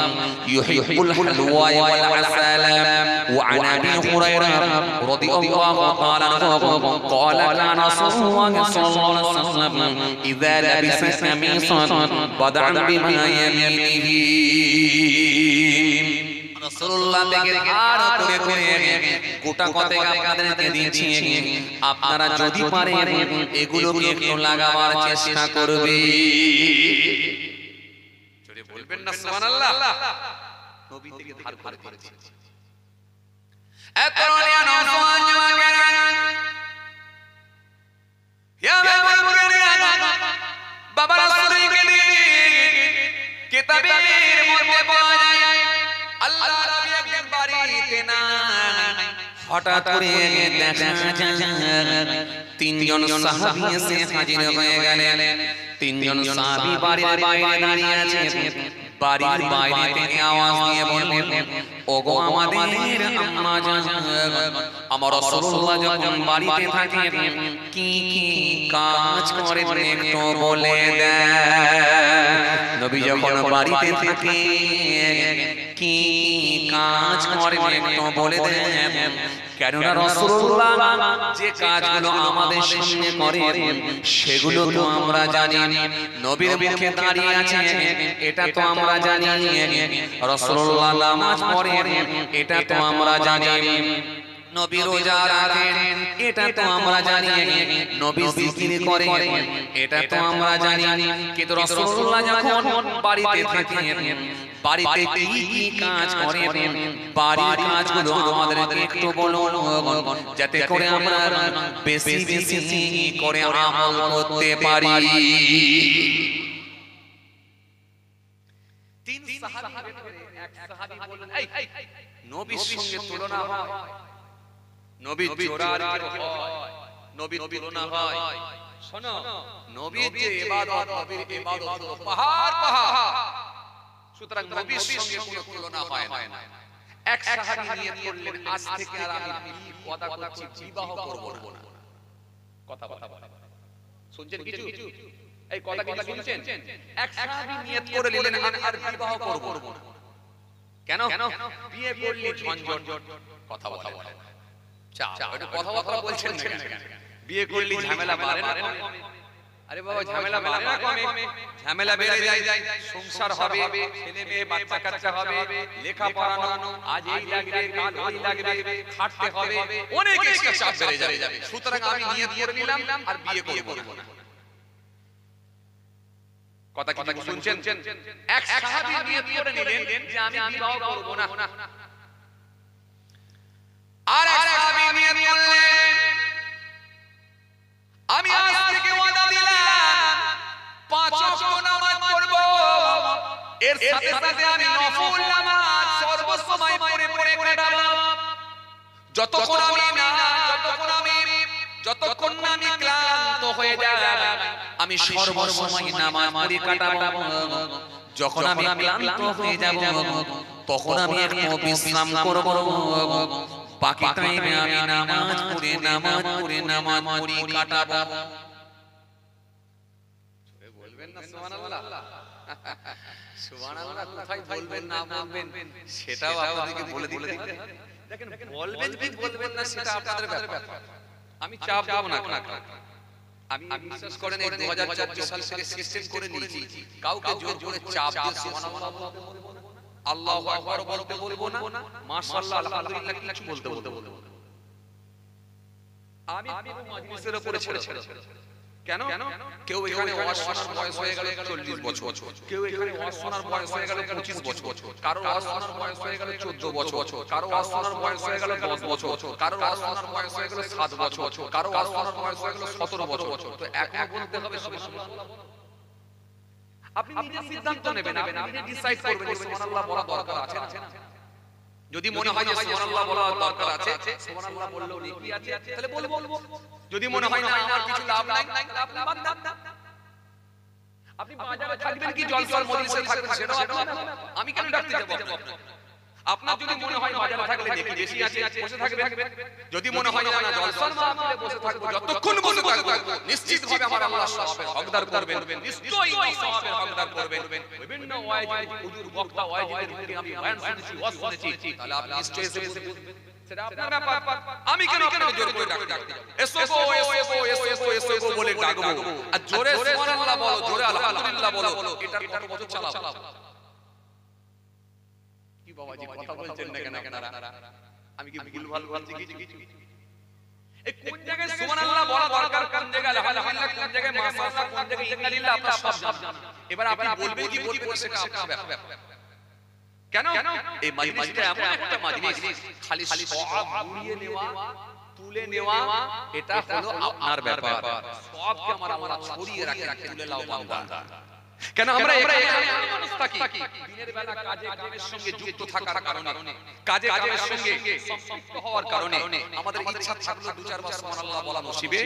ইউহিব্বুল হালওয়া ওয়াল আসালা ওয়া আন আবি হুরায়রা রাদিয়াল্লাহু তাআলা قال كان رسول الله صلى الله عليه وسلم إذا لبس قميصا بدعا بما يمينه রাসূলুল্লাহ থেকে ধার করে করে গোটা কথা আপনাদেরকে দিচ্ছি আপনারা যদি পারেন এগুলোকে একটু লাগাবার চেষ্টা করবে জোরে বলবেন না সুবহানাল্লাহ নবী থেকে ধার করে দিয়েছি এত রানিয়া নওজওয়ান জওয়ানেরা ইয়া বাবা বাবা রাসূলকে দিয়ে কিতাবের মধ্যে পাওয়া যায় আল্লাহ নবী একদিন বাড়িতে না হঠাৎ করে দেখা যায় তিনজন সাহাবী এসে হাজির হয়ে গেলেন তিনজন সাহাবী বাড়ির বাইরে দাঁড়িয়ে আছেন বাড়ির বাইরে থেকে আওয়াজ দিয়ে বললেন ওগো আমাদের আম্মা জান আমার রাসূলুল্লাহ যখন বাড়িতে থাকেন কি কি কাজ করেন একটু বলে দেন নবী যখন বাড়িতে থাকেন কি কাজ করেন একটু বলে দেন কেননা রাসূলুল্লাহ যে কাজগুলো আমাদের সামনে করেন সেগুলো তো আমরা জানি নবীর মুখে দাঁড়িয়ে আছেন এটা তো আমরা জানি রাসূলুল্লাহ নামাজ পড়েন এটা তো আমরা জানি নবী রোজা রাখেন এটা তো আমরা জানি নবী জিকির করেন এটা তো আমরা জানি কিন্তু রাসূলুল্লাহ যখন বাড়িতে থাকেন বাড়িতে কি কি কাজ করেন বাড়ির কাজগুলো আমাদেরকে একটু বলুন যাতে করে আমরা বেশি বেশি করে আমল করতে পারি তিন সাহাবীর ভিতরে এক সাহাবী বললেন এই নবীর সঙ্গে তুলনা হয় নবী জোড়ার হয় নবীর তুলনা হয় শোনো নবীর যে ইবাদত নবীর ইবাদত পাহাড় পাহাড় সুতরাং নবীর সঙ্গে কোনো তুলনা হয় না এক সাহাবী নিয়ত করলেন আজ থেকে আর আমি ওয়াদা করছি বিবাহ করব না কথা বলা শুনছেন কিছু এই কথা কি শুনছেন এক সাহাবী নিয়ত করে নিলেন আমি আর বিবাহ করব না কেন বিয়ে করলে ঝঞ্ঝট কথা বলা চা একটু কথাবার্তা বলছেন না বিয়ে করলে ঝামেলা বাড়ে না আরে বাবা ঝামেলা বাড়ে না কমে? ঝামেলা বেড়ে যায়, সংসার হবে, ছেলে মেয়ে বাচ্চা কাচ্চা হবে, লেখা পড়ানো, আজ এই লাগবে কাল ওই লাগবে, খাটতে হবে, অনেক এক্সট্রা চাপ বেড়ে যাবে। সুতরাং আমি নিয়ত করে নিলাম আর বিয়ে করব না। কথা কি শুনছেন? এক সাহাবী নিয়ত করে নিলেন যে আমি বিবাহ করব না। আর এক সাহাবী নিয়ত করলেন আমি আজ থেকে ওয়াদা দিলাম 5 ওয়াক্ত নামাজ পড়ব, এর সাথে সাথে আমি নফল নামাজ সর্বসময় পড়ে কাটাবো। যতক্ষণ আমি ক্লান্ত হয়ে যাই আমি সর্বসময় নামাজ পড়ে কাটাবো। যখন আমি ক্লান্ত হয়ে যাব তখন আমি একটু বিশ্রাম করব, বাকি টাইমে আমি নামাজ পড়ে কাটাবো। বলবেন না সুবহানাল্লাহ? সুবহানাল্লাহ কোথায় বলবেন না বলবেন সেটাও আপনাদেরকে বলে দিতে হবে। দেখেন বলবেন কি বলবেন না সেটা আপনাদের ব্যাপার, আমি চাপ দেব না। আমি বিশ্বাস করেন এই 2014 সাল থেকে সিস্টেম করে নিয়েছি, কাউকে জোর করে চাপ দিয়ে সুবহানাল্লাহ আল্লাহু আকবার বলতে বলবো না, মাশাআল্লাহ আলহামদুলিল্লাহ কিছু বলতে বলবো না। আমি পুরো মাজলিসের উপরে ছেড়ে কেন? কেউ এখানে ওয়াজ শোনার বয়স হয়ে গেল 40 বছর, কেউ এখানে ওয়াজ শোনার বয়স হয়ে গেল 25 বছর, কারো ওয়াজ শোনার বয়স হয়ে গেল 14 বছর, কারো ওয়াজ শোনার বয়স হয়ে গেল 10 বছর, কারো ওয়াজ শোনার বয়স হয়ে গেল 7 বছর, কারো ওয়াজ শোনার বয়স হয়ে গেল 17 বছর। তো এখন বলতে হবে সুবহানাল্লাহ। আপনি নিজে সিদ্ধান্ত নেবেন, আপনি ডিসাইড করবেন সুবহানাল্লাহ বলা দরকার আছে না। যদি মনে হয় যে সুবহানাল্লাহ বলা দরকার আছে, সুবহানাল্লাহ বললেও নেকি আছে, তাহলে বলবো। যদি মনে হয় না আমার কিছু লাভ নাই, তাহলে আপনি বাদ দেন। আপনি বাজারে থাকবেন কি জলসার মজলিসে থাকবেন সেটাও আপনার, আমি কেন ডাকতে যাব আপনাকে? আপনার যদি মনে হয় বাজারে থাকলে নেকি বেশি আছে বসে থাকবেন, যদি মনে হয় না জলসার মাহফিলে বসে থাকবো, যতক্ষণ বসে থাকবো নিশ্চিতভাবে আমার আল্লাহ সওয়াবের হকদার করবেন, নিশ্চয়ই সওয়াবের হকদার করবেন। বিভিন্ন ওয়াইজ হুজুর বক্তা ওয়াইজের মুখে আমি বয়ান শুনেছি, ওয়াজ শুনেছি, তাহলে আপনি নিশ্চয়ই এসে সেটা আপনার ব্যাপার, আমি কেন আপনাকে জোর করে ডাকতে যাব? এসো বলে ডাকবো, আর জোরে সুবহানাল্লাহ বলো, জোরে আলহামদুলিল্লাহ বলো, এটার কত বছর চালাবো? কি বাবাজি কথা বলছেন না কেন আপনারা? আমি কি ভুলভাল বলছি কিছু? এই কোন জায়গায় সুবহানাল্লাহ বলা দরকার, কোন জায়গায় আলহামদুলিল্লাহ, কোন জায়গায় মাশাআল্লাহ, কোন জায়গায় ইন্নালিল্লাহ, আপনারা সব জানেন। এবার আপনি বলবেন কি বলবেন সেটা আপনার ব্যাপার। কেন? এই মাজলিসটা এমন একটা মাজলিস, খালি সওয়াব ঘুরিয়ে নেওয়া, তুলে নেওয়া, এটা হলো আপনার ব্যাপার। সওয়াবকে আমার আল্লাহ ছড়িয়ে রাখে, তুলে লাও বান্দা। কেন আমরা এখানে মানুষ থাকি দিনের বেলা কাজে কামের সঙ্গে যুক্ত থাকার কারণে, কাজে কামের সঙ্গে সম্পৃক্ত হওয়ার কারণে আমাদের ইচ্ছা থাকলো 2-4 বার সুবহানাল্লাহ বলা নসিবে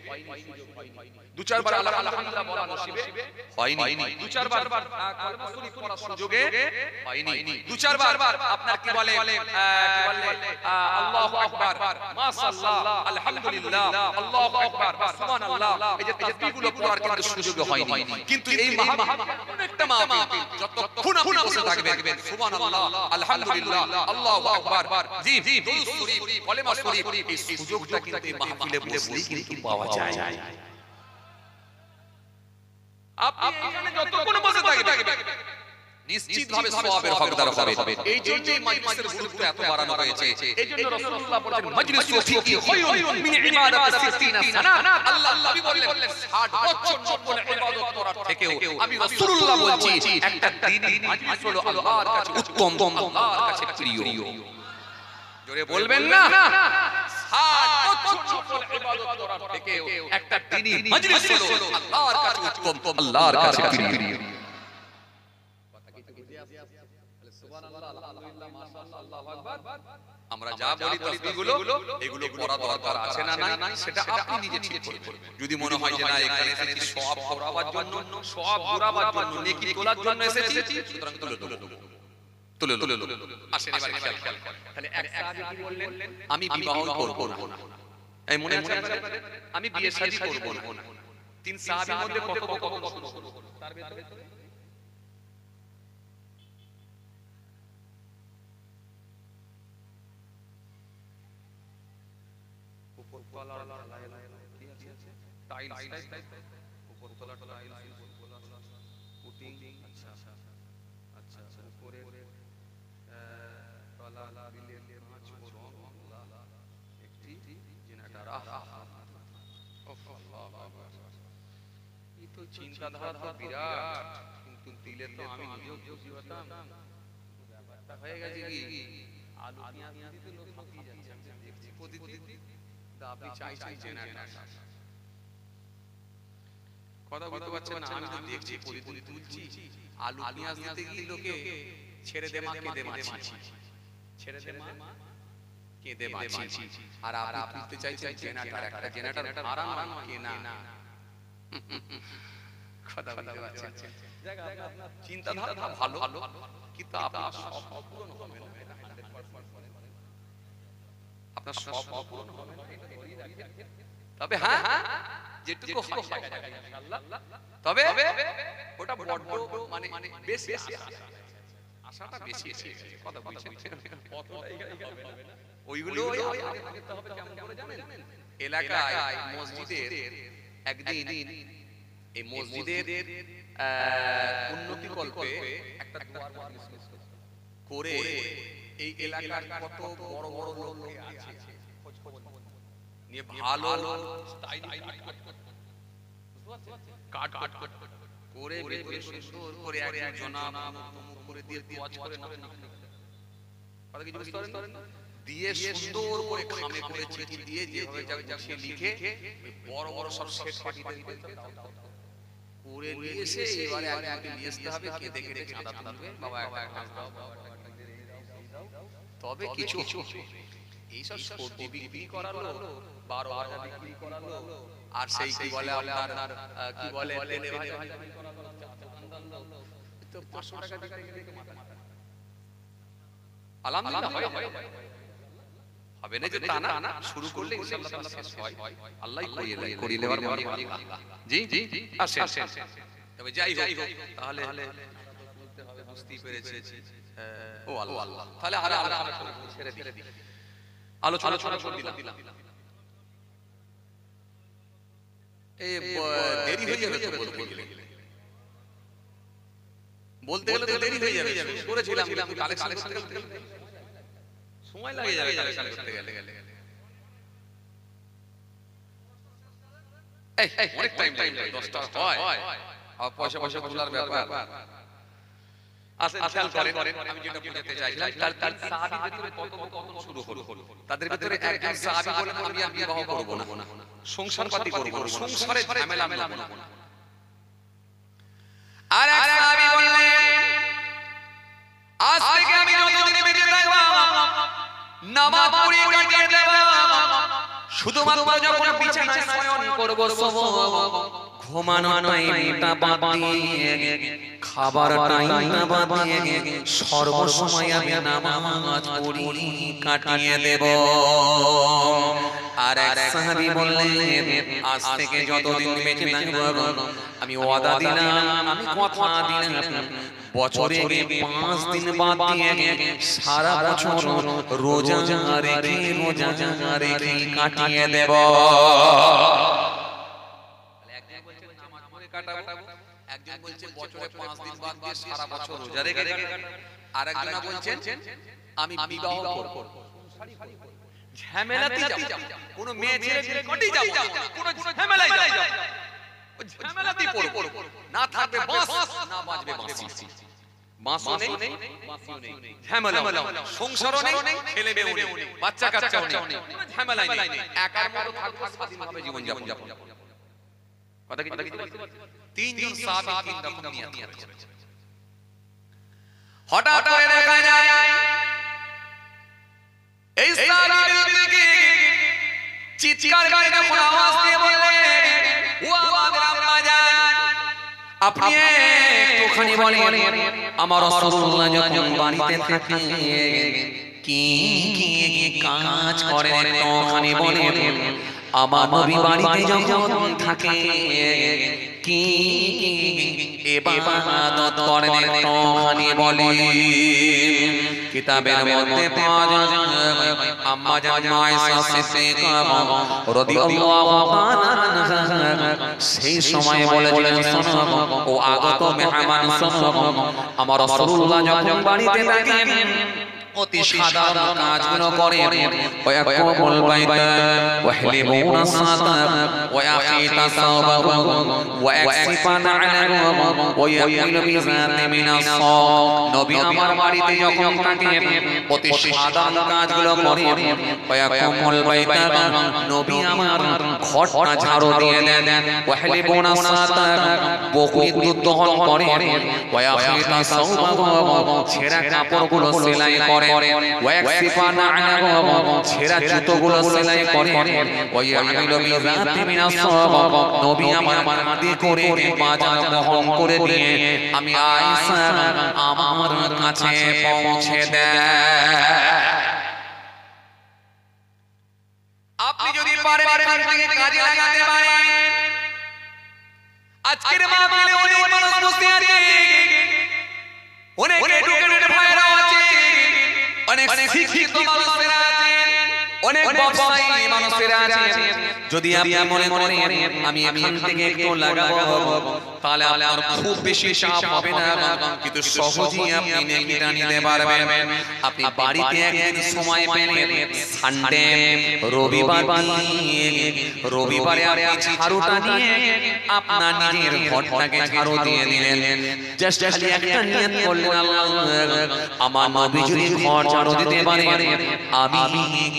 হয়নি, 2-4 বার আলহামদুলিল্লাহ বলা নসিবে হয়নি, 2-4 বার কলমা শরীফ পড়ার সুযোগে হয়নি, 2-4 বার আপনার কি বলে আল্লাহু আকবার, মাশাআল্লাহ, আলহামদুলিল্লাহ, আল্লাহু আকবার, সুবহানাল্লাহ, এই যে তাসবিহগুলো পড়ার কিন্তু সুযোগ হয়নি। কিন্তু এই একটা মাহফিল যতক্ষণ আপনি বসে থাকবেন সুবহানাল্লাহ, আলহামদুলিল্লাহ, আল্লাহু আকবার, জি দুরূদ শরীফ, কলেমা শরীফ, এই সুযোগটা কিন্তু এই মাহফিলে বসলেই কিন্তু পাওয়া যায়। আপনি এখানে যতক্ষণ বসে থাকবেন নিশ্চিতভাবে সওয়াবের হকদার হবেন। এই জন্যই মাজলিসের গুরুত্ব এত বাড়ানো হয়েছে। এই জন্য রাসূলুল্লাহ বলেছেন মাজলিসু ফিকি খায়রুন মিন ইবাদাতি 60 সানা। আল্লাহ নবী বললেন 60 বছর নফল ইবাদত করার থেকেও আমি রাসূলুল্লাহ বলছি একটা দ্বীনি মাজলিস হলো আল্লাহর কাছে উত্তম, আল্লাহর কাছে প্রিয়। জোরে বলবেন না? 60 বছর নফল ইবাদত করার থেকেও একটা দ্বীনি মাজলিস হলো আল্লাহর কাছে উত্তম, আল্লাহর কাছে প্রিয়। আমরা যা বলি তাসবিহগুলো এগুলো পড়া দরকার আছে না নাই সেটা আপনি নিজে ঠিক করবেন। যদি মনে হয় যে না এখানে এসেছি সওয়াব করাবার জন্য, সওয়াব কুড়াবার জন্য, নেকি তোলার জন্য এসেছি, সুতরাং তুলে আসেন এবারে খেয়াল করেন। তাহলে এক সাহাবী কি বললেন? আমি বিবাহ করব না। এই মনে আছে আপনাদের? আমি বিয়ে শাদী করব না। তিন সাহাবীর মধ্যে কথোপকথন শুরু হলো। তার ভিতরে উপরতলা টাইলস পুটিং আচ্ছা আচ্ছা উপরে তলা বিলের কাঁচ ও রং একটি জেনারেটর এই তো চিন্তাধারা তো বিরাট, কিন্তু দিলে তো আমি নিজেও বুঝতে পারতাম ব্যাপারটা হয়ে গেছে কি আলু পেঁয়াজ দিতে লোক ফাঁকিয়ে যাচ্ছে। আমি দেখছি প্রতিদিন আপনি চাইছেন জেনারেটর, কথা বুঝতে পারছেন না? আমি তো দেখছি প্রতিদিন তুলছি আলু পেঁয়াজ দিতে গিয়ে লোকে ছেড়ে দে মা কেঁদে মাছি, ছেড়ে দে মা কেঁদে মাছি, আর আপনি তুলতে চাইছেন জেনারেটর, একটা জেনারেটর ভাড়া না কেনা। কথা বুঝতে পারছেন? চিন্তাধারা ভালো, কিন্তু আপনার স্বপ্ন পূরণ হবে না, আপনার স্বপ্ন পূরণ হবে না। তবে হ্যাঁ যেটুকু ইনশাআল্লাহ, তবে ওটা বড় মানে বেশি আশাটা বেশি এসে গেছে। কথা বুঝছেন? ওইগুলো করতে হবে কেমন করে জানেন? এলাকায় মসজিদের একদিন এই মসজিদের উন্নতি কল্পে একটা করে এই এলাকার কত বড় বড় লোক আছে নিয়ে ভালো কাট করে বেশ সুন্দর করে এক জনাব করে দিয়ে ওয়াজ করে না কথা কি বুঝতে পারেন? দিয়ে সুন্দর করে খামে করে চিঠি দিয়ে যেভাবে সে লিখে বড় বড় সব সেট পাঠিয়ে দিবে করে নিয়ে এসে এবারে আগে নিয়ে আসতে হবে, কেঁদে কেটে চাঁদা তুলবে, বাবা একটা ঘাস দাও, তবে কিছু এইসব সবজি বিক্রি করালো, 12,000 বিক্রি করালো, আর সেই কি বলে আপনার কি বলে তেলে ভাজা বিক্রি করালো, তো 500 টাকা দিকে মাথা আলহামদুলিল্লাহ হবে না যে তা না, শুরু করলে ইনশাআল্লাহ তাআলা শেষ হয়, আল্লাহই করিয়ে দেওয়ার মালিক আল্লাহ। জি আসেন। তবে যাই হোক তাহলে বলতে হবে, বুঝতেই পেরেছি ও আল্লাহ, তাহলে আলোচনা ছেড়ে দিই, আলোচনা করে দিলাম। এই দেরি হয়ে যাবে তো বলতে গেলে তো দেরি হয়ে যাবে, করেছিলাম কালেকশন করতে সময় লাগে যাবে কালেকশন করতে গেলে, অনেক টাইম 10টা হয়, আর পয়সা খোলার ব্যাপার। আসেন খেয়াল করেন, আমি যেটা বুঝাতে চাইছিলাম, তার সাহাবীদের ভিতরে কত শুরু হলো। তাদের ভিতরে একজন সাহাবী বলেন আমি আর বিবাহ করব না, সংসার পাতি করব না, সংসারে ঝামেলা করব না। আর এক সাহাবী বললেন আজ থেকে আমি যতদিন বেঁচে থাকব নামাজ পড়ে কাটিয়ে দেব, শুধুমাত্র যখন বিছানায় শয়ন করব ঘুমানো টাইমটা বাদ দিয়ে, খাবার টাইমটা বাদ দিয়ে সর্বসময় আমি নামাজ পড়ি কাটিয়ে দেব। আর এক সাহাবী বললেন আজ থেকে যতদিন বেঁচে থাকব আমি ওয়াদা দিলাম, আমি কথা দিলাম, বছরে 5 দিন বাদ দিয়ে সারা বছর রোজা রেখে কাটিয়ে দেব। একজন বলছেন বছরে 5 দিন বাদ দিয়ে সারা বছর রোজা রেখে, আর একজন বলছেন আমি বিবাহ করব, ঝামেলাতে যাব, কোন মেয়ে ছেলে কোটি যাব না, কোন ঝামেলায় যাব না, ওই ঝামেলাতেই পড়ব, না থাকবে বাঁশ না বাজবে বাঁশি, বাঁশও নেই বাঁশিও নেই, ঝামেলাও নেই, সংসারও নেই, ছেলে মেয়েও নেই, বাচ্চা কাচ্চাও নেই, কোন ঝামেলাই নেই, একার মতো থাকবো, স্বাধীনভাবে জীবন যাপন। কথা কি বুঝতে পারছেন? তিনজন সাহাবী তিন রকম নিয়ত করেছে। হঠাৎ করে দেখা যায় এই সাহাবীদের দিকে চিৎকার করে যখন আওয়াজ দিয়ে বলে ও আমাদের আম্মা জান, আপনি একটুখানি বলেন আমার রাসূলুল্লাহ যখন বাড়িতে থাকে কি কি কাজ করেন, একটুখানি বলেন আমার নবী বাড়িতে যখন থাকে কি ইবাদত করেন, একটুখানি বলেন। কিতাবের মধ্যে পাওয়া যায় আম্মা জান আয়েশা সিদ্দিকা রাদিয়াল্লাহু তাআলা আনহা সেই সময় বলেছিলেন শোনো ও আগত মেহমান শোনো আমার রাসূলুল্লাহ যখন বাড়িতে থাকেন অতি সাধারণ কাজগুলো করে ওয়াকুমুল বাইতা ওয়াহলিমুনা সাতা ওয়ায়াকিতা সাওবাহু ওয়ায়াকসিফানা আলাহু ওয়ায়াকিলু বিযাতি মিনাস সাওব নবী আমার বাড়িতে যখন থাকেন অতি সাধারণ কাজগুলো করে ওয়াকুমুল বাইতা নবী আমার ঘরটা ঝাড়ু দিয়ে দেন ওয়াহলিমুনা সাতা বকরি দুধ দহন করে ওয়ায়াকিতা সাওবাহু ছেঁড়া কাপড়গুলো সেলাই করে ওয়াকসিফানা আলাহু ছেঁড়া জুতোগুলো সেলাই করে ওয়ায়ামিলু বিযাতি মিনাস সাওব নবী আমার মাটি করে বাজার বহন করে নিয়ে আমি আয়েশা আমার কাছে পৌঁছে দেন আপনি যদি পারেন এখান থেকে কাজে লাগাতে পারেন আজকের মাহফিলে অনেক মানুষ বসে আছে অনেক এডুকেটেড ভাইরা আছে অনেক শিক্ষিত মানুষেরা আছেন অনেক ব্যবসায়ী মানুষেরা আছেন যদি আপনি মনে করেন আমি এখান থেকে একটু লাগাবো তাহলে আপনার খুব বেশি চাপ হবে না কিন্তু সহজেই আপনি নেকিটা নিতে পারবেন আপনি বাড়িতে একদিন সময় পেলেন সানডে রবিবারে আপনি ঝাড়ুটা নিয়ে আপনার নিজের ঘরটাকে ঝাড়ু দিয়ে দিলেন জাস্ট খালি একটা নিয়ত করলেন আল্লাহ আমার নবী যদি ঘর ঝাড়ু দিতে পারে আমি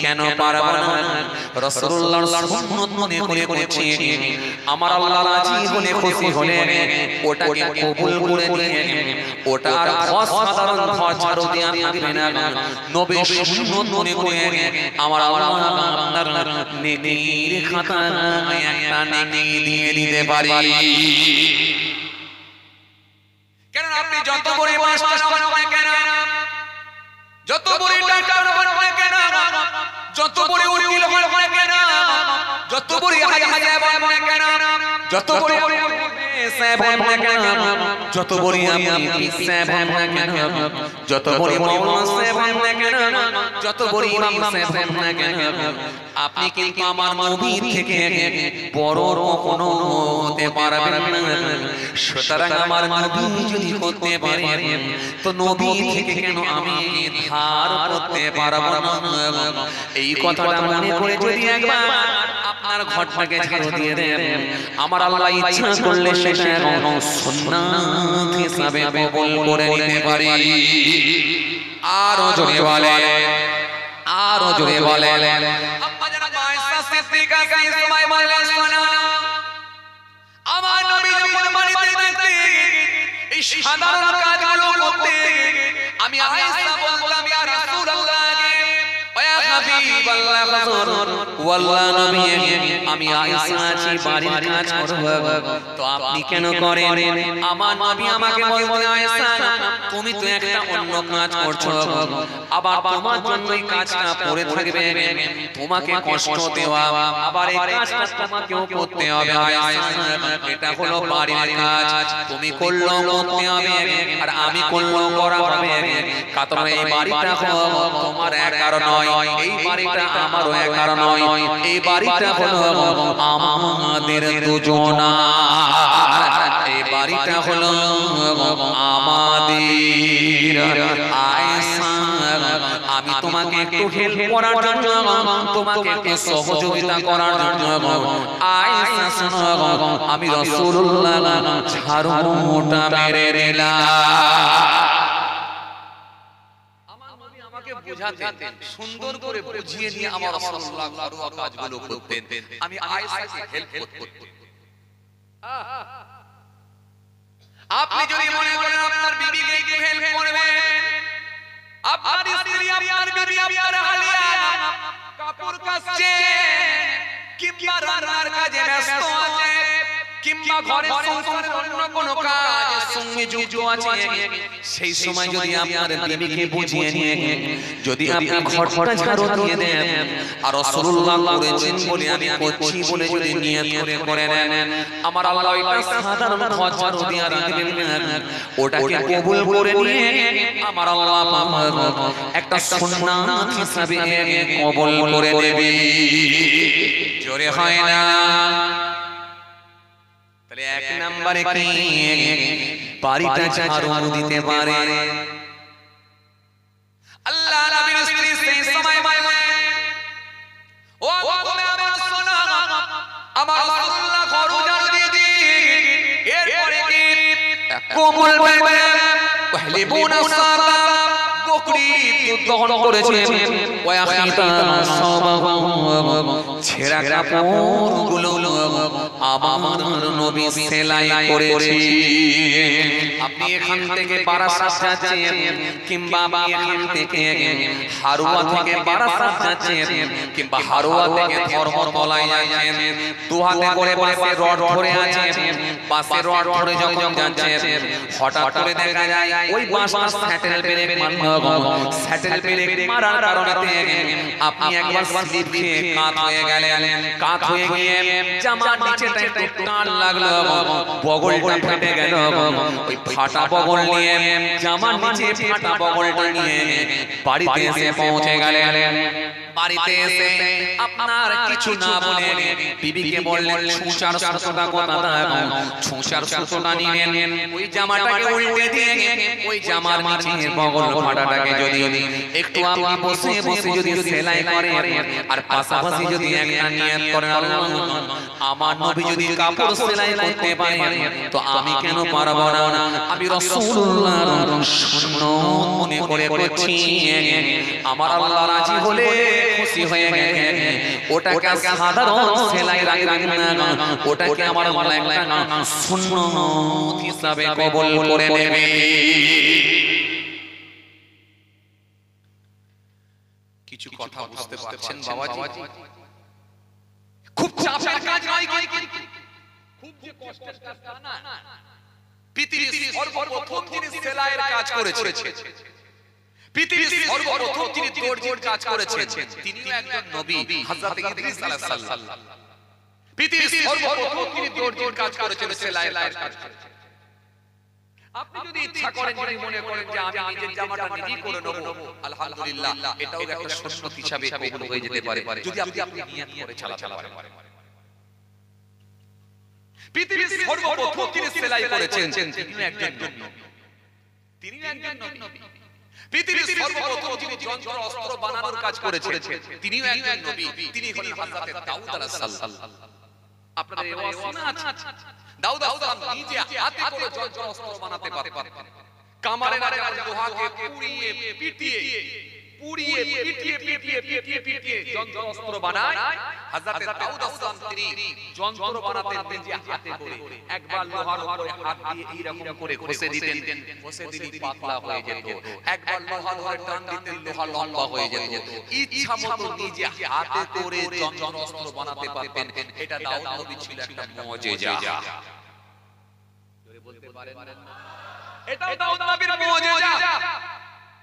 কেন পারবো না রাসূলুল্লাহর সুন্নাত মনে করে করছি আমার আল্লাহ রাজি হলে খুশি হলে ওটাকে কবুল করে দিয়ে ওটা আর অসাধারণ ঘর ঝাড়ু দিয়ে আমি দিবেন না নবীর সুন্নাত মনে করে আমার আল্লাহ আপনার নেকির খাতায় একটা নেকি দিয়ে দিতে পারি কেন আপনি যত বড় মাস্টার হন না কেন যত বড় ডাক্তার হন না কেন যত বড় উকিল হন না কেন যত বড় হাজি হন না কেন যত বড় সাহেব হন না কেন যত বড় আপনি সাহেব হন না কেন যত বড় মাওলানা সাহেব হন না কেন যত বড় ইমাম সাহেব হন না কেন আপনি কিন্তু আমার নবী থেকে বড় কখনো হতে পারবেন না সুতরাং আমার নবী যদি হতে পারে তো নবী থেকে কেন আমি ধার করতে পারবো না এই কথাটা মনে করে যদি একবার আপনার ঘরটাকে ঝাড়ু দিয়ে দেন আমার আল্লাহ ইচ্ছা করলে সেটা সুন্নাত হিসাবে কবুল করে নিতে পারি আরো জোরে বলে আরো জোরে বলে আম্মা জান আয়েশা সিদ্দিকা সেই সময় বললেন শোনো আমার নবী যখন বাড়িতে থাকতেন এই সাধারণ কাজগুলো করতে আমি আয়েশা বলতাম ইয়া রাসূলুল্লাহ আমি আয়েশা আছি বাড়ির কাজ করব তো আপনি কেন করেন আমার নবী আমাকে বলতেন আয়েশা তুমি তো একটা অন্য কাজ করছো আবার তোমার জন্য এই কাজটা পড়ে থাকবে তোমাকে কষ্ট দেওয়া আবার এই কাজটা তোমাকেও করতে হবে আয়েশা এটা হলো বাড়ির কাজ তুমি করলেও করতে হবে আর আমি করলেও করা হবে কারণ এই বাড়িটা তোমার একার নয় এই বাড়িটা আমারও একার নয় এই বাড়িটা হলো আমাদের দুজনার এই বাড়িটা হলো আমাদের আয়েশা আমি তোমাকে একটু হেল্প করার জন্য তোমাকে একটু সহযোগিতা করার জন্য আয়েশা শোনো আমি রাসূলুল্লাহ ঝাড়ুটা মেরে দিলাম বুঝাতেন সুন্দর করে বুঝিয়ে নিয়ে আমার রাসূলুল্লাহ ঘরোয়া কাজগুলো করতেন আমি আয়েশাকে হেল্প করতাম আপনি যদি মনে করেন আপনার বিবিকে একটু হেল্প করবেন আপনার স্ত্রী আপনার বিবি আপনার হালিয়া কাপড় কাচছে কিংবা রান্নার কাজে ব্যস্ত আছে কিংবা ঘরে সংসারের অন্য কোনো কাজের সঙ্গে যুক্ত আছে, সেই সময় যদি আপনার বিবিকে বুঝিয়ে নিয়ে যদি আপনি ঘরটা ঝাড়ু দিয়ে দেন আর রাসূলুল্লাহ করেছেন বলে আমি করছি বলে যদি নিয়ত করে নেন, আমার আল্লাহ এটা সাধারণ ঘর ঝাড়ু দিয়ে রাখবেন না, ওটাকে কবুল করে নিয়ে আমার আল্লাহ একটা সুন্নাত হিসাবে কবুল করে নেবে। জোরে হয় না? তাহলে এক নম্বরে কি বাড়িটা ঝাড়ু দিতে পারে। আল্লাহ নবীর স্ত্রী সেই সময় ও তুমি আমার শোনো, আমার রাসূলুল্লাহ ঘর ঝাড়ু দিয়ে দি, এরপরে কি কোমল বেবে পহলে বোনা সাবা বকরি দুধ দহন করেছেন, ওয়া খিতা সাবা ছেঁড়া কাপড়গুলো আমার নবী সেলাই করেছে। আপনি এখান থেকে বারাসাত যাচ্ছেন কিংবা আপনি এখান থেকে হারুয়া থেকে বারাসাত যাচ্ছেন কিংবা হারুয়া থেকে ধর্মতলায় যাচ্ছেন, দু হাতে করে বাসে রড ধরে আছেন, বাসে রড ধরে যখন যাচ্ছেন হঠাৎ করে দেখা যায় ওই বাসটা স্যাটেল ব্রেক স্যাটেল ব্রেক মারার কারণে আপনি একবার স্লিপ খেয়ে কাত হয়ে গেলেন, কাত হয়ে গিয়ে জামার নিচেটা একটু টান লাগলো, বগলটা ফেটে গেল, ওই ফাটা বগল নিয়ে জামার নিচে ফাটা বগলটা নিয়ে বাড়িতে এসে পৌঁছে গেলেন। বাড়িতে এসে আপনার কিছু না বলে বিবিকে বললেন ছুঁচার সুতোটা কথা দাও, ছুঁচার সুতোটা নিলেন, ওই জামাটাকে উল্টে দিয়ে ওই জামার নিচের বগল ফাটাটাকে যদি একটু আপনি বসে বসে যদি সেলাই করেন আর পাশাপাশি যদি একটা নিয়ত করেন আল্লাহ আমার নবী যদি কাপড় সেলাই করতে পারে তো আমি কেন পারবো না, আমি রাসূলুল্লাহর সুন্নাত মনে করে করছি, আমার আল্লাহ রাজি হলে খুশি হয়ে গেলে ওটাকে সাধারণ সেলাই রাখবেন না, ওটাকে আমার আল্লাহ একটা সুন্নাত হিসাবে কবুল করে নেবে। কিছু কথা বুঝতে পারছেন বাবাজি? খুব চাপের কাজ নয়, কিন্তু খুব যে কষ্টের কাজ তা না। পৃথিবীর সর্বপ্রথম যিনি সেলাইয়ের কাজ করেছেন, পৃথিবীর সর্বপ্রথম যিনি দর্জির কাজ করেছেন তিনিও একজন নবী, হযরত ইদ্রিস আলাইহিস সালাম। পৃথিবীর সর্বপ্রথম যিনি দর্জির কাজ করেছেন, সেলাইয়ের কাজ করেছেন। আপনি যদি ইচ্ছা করেন, যদি মনে করেন যে আমি নিজের জামাটা নিজেই করে নেব, আলহামদুলিল্লাহ, এটাও একটা সুন্নাত হিসাবে কবুল হয়ে যেতে পারে যদি আপনি নিয়ত করে চালাতে পারেন। পৃথিবীর সর্বপ্রথম যিনি সেলাই করেছেন তিনিও একজন নবী, তিনিও একজন নবী। পৃথিবীর সর্বপ্রথম যিনি যন্ত্র অস্ত্র বানানোর কাজ করেছেন তিনিও একজন নবী, তিনি হলেন হযরত দাউদ আলাইহিস সালাম। আপনাদের এই ওয়াসনা আছে, দাউদ আলাইহিস সালাম নিজে হাতে করে যন্ত্র অস্ত্র বানাতে পারতেন। কামারের যেমন লোহাকে পুড়িয়ে পিটিয়ে যন্ত্র অস্ত্র বানায়, হযরত দাউদ আলাইহিস সালাম তিনি যন্ত্র বানাতেন নিজে হাতে করে। একবার লোহার উপরে হাত দিয়ে এইরকম করে ঘষে দিতেন, ঘষে দিলে পাতলা হয়ে যেত, একবার লোহা ধরে টান দিতেন, লোহা লম্বা হয়ে যেত। ইচ্ছা মতো নিজে হাতে করে যন্ত্র অস্ত্র বানাতে পারতেন। এটা দাউদ নবী ছিল একটা মুজিজা। জোরে বলতে পারেন না? এটাও দাউদ নবীর মুজিজা।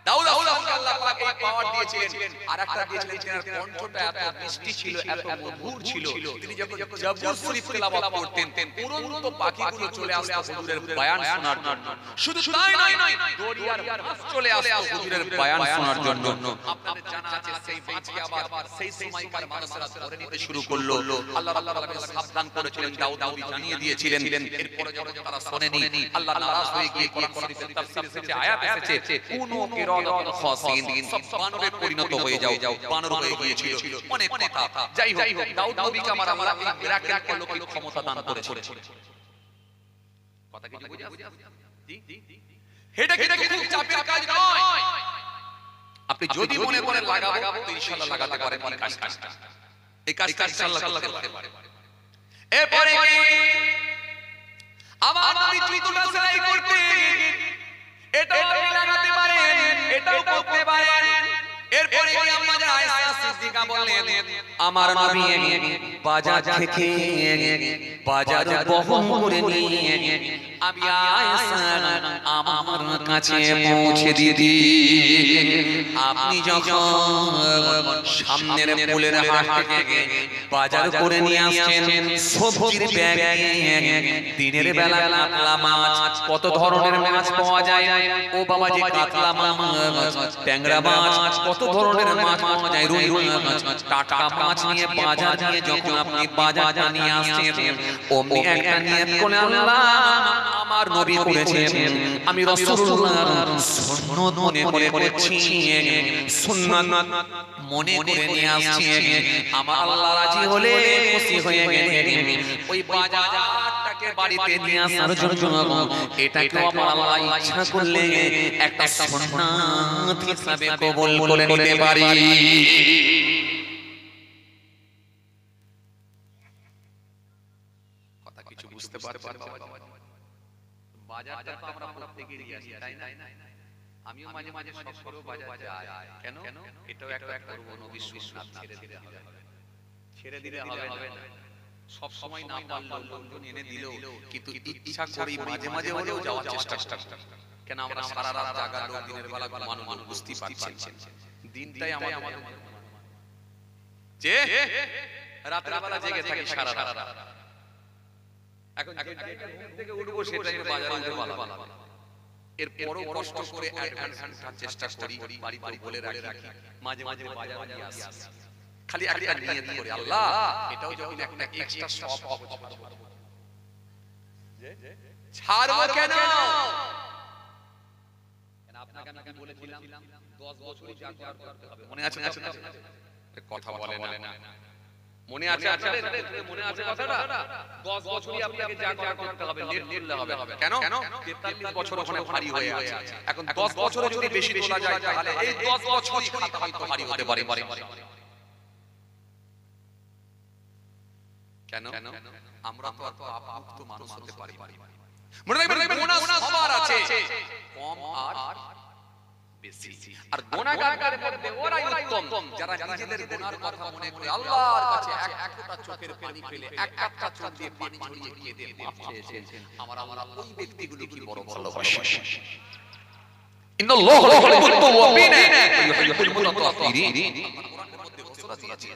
দাউদ আলাইহিস আল্লাহ পাক এই পাওয়ার দিয়েছিলেন, আরেকটা দিয়েছিলেন তার কণ্ঠটা এত মিষ্টি ছিল, এত মধুর ছিল, তিনি যখন জাবুর শরীফ তেলাওয়াত করতেন উড়ন্ত পাখিগুলো চলে আসতো হুজুরের বয়ান শোনার জন্য। শুধু তাই নয়, দরিয়ার মাছ চলে আসতো হুজুরের বয়ান শোনার জন্য। আপনাদের জানা আছে সেই মাছকে আবার সেই সময়কার মানুষরা ধরে নিতে শুরু করলো। আল্লাহ রাব্বুল আলামিন সাবধান করেছিলেন, দাউদ নবী জানিয়ে দিয়েছিলেন। এরপরে যখন তারা শোনেনি, আল্লাহ নারাজ হয়ে গিয়ে কোরআন শরীফের তাফসীর থেকে আয়াত এসেছে, কুনু বানরে পরিণত হয়ে যাও, বানর হয়ে গিয়েছিল। অনেক কথা, যাই হোক, দাউদ নবীকে আমার আল্লাহ এই মিরাকেল করলো, কি ক্ষমতা দান করেছে। কথা কি বুঝা? জি, এটা খুব চাপের কাজ নয়। আপনি যদি মনে করেন লাগাবো তো ইনশাআল্লাহ লাগাতে পারেন। এই কাজটা ইনশাআল্লাহ করতে পারেন। এরপরে আমার নবী জুতোটা সেলাই করতে, এটাও আপনি লাগাতে পারেন, এটাও করতে পারেন। এরপরে কি আম্মা জান আয়েশা সিদ্দিকা বললেন আমার নবী বাজার থেকে বাজার বহন করে নিয়ে আমি আয়েশা আমার কাছে পৌঁছে দিদি। আপনি যখন সামনের ফুলের হাট থেকে বাজার করে নিয়ে আসছেন সবজির ব্যাগে দিনের বেলা কাতলা মাছ, কত ধরনের মাছ পাওয়া যায় ও বাবা, যে কাতলা মাছ, ট্যাংরা মাছ, কত ধরনের মাছ পাওয়া যায়, রুই মাছ, টাটকা মাছ নিয়ে বাজার নিয়ে যখন আপনি বাজার নিয়ে আসছেন অমনি একটা নিয়ত করে আল্লাহ আমার নবী করেছেন, আমি রাসূলুল্লাহ সুন্নাত মনে করে করছি, সুন্নাত মনে করে নিয়ে আসছি, আমার আল্লাহ রাজি হলে খুশি হয়ে গেলেন ওই বাজারটাকে বাড়িতে নিয়ে আসার জন্য এটাকে আমার আল্লাহ ইচ্ছা করলে একটা সুন্নাত হিসাবে কবুল করে নিতে পারি। কথা কিছু বুঝতে পারছেন? বাজারটা তো আমরা প্রত্যেকেরই আসি, তাই না? আমিও মাঝে মাঝে শখ করে বাজার যাই। কেন? এটাও একটা করব, নবীর সুন্নাত ছেড়ে দিলে হবে না। সব সময় না পারলেও লোকজন এনে দিলেও কিন্তু ইচ্ছা করি মাঝে মাঝে হলেও যাওয়ার চেষ্টা করি। কেন আমরা সারা রাত জাগা লোক, দিনের বেলা ঘুমানো মানুষ, বুঝতে পারছেন দিনটাই আমাদের যে রাতের বেলা জেগে থাকি সারা রাত। এখন ঘুম থেকে উঠবো সেটাই বাজারে উঠে ভালো। এরপরও কষ্ট করে অ্যাডভান্স চেষ্টা করি, বাড়িতে বলে রাখি, মাঝে মাঝে বাজারে নিয়ে আসি, খালি একটা নিয়ত করে আল্লাহ এটাও যখন একটা এক্সট্রা শপ ছাড়বো কেন? আপনাকে আমি বলেছিলাম 10 বছরই জাকাত করতে হবে, মনে আছে? কথা বলে না, মনে আছে? মনে আছে কথাটা? 10 বছরই আপনাকে জাকাত করতে হবে, লেট করলে হবে। কেন? 43 বছর ওখানে ভারী হয়ে আছে। এখন 10 বছরে যদি বেশি তোলা যায় তাহলে এই 10 বছরই খাতা হয়তো ভারী হতে পারে। কেন? আমরা তো পাপমুক্ত মানুষ হতে পারি। মনে রাখবেন গুনাহ সবার আছে, কম আর বেশি। আর গুনাহগারদের মধ্যে ওরাই উত্তম যারা নিজেদের গুনার কথা মনে করে আল্লাহর কাছে এক ফোঁটা চোখের পানি ফেলে, এক কাপটা চোখ দিয়ে পানি ঝরিয়ে কেঁদে মাফ চেয়েছেন। আমরা ওই ব্যক্তিগুলো কি বড় ভালোবাসে। ইন্নাল্লাহু ইউহিব্বুত তাওয়াবিন ওয়া ইউহিব্বুল মুতাতাহহিরিন। কোরআনের মধ্যে ঘোষণা আছে,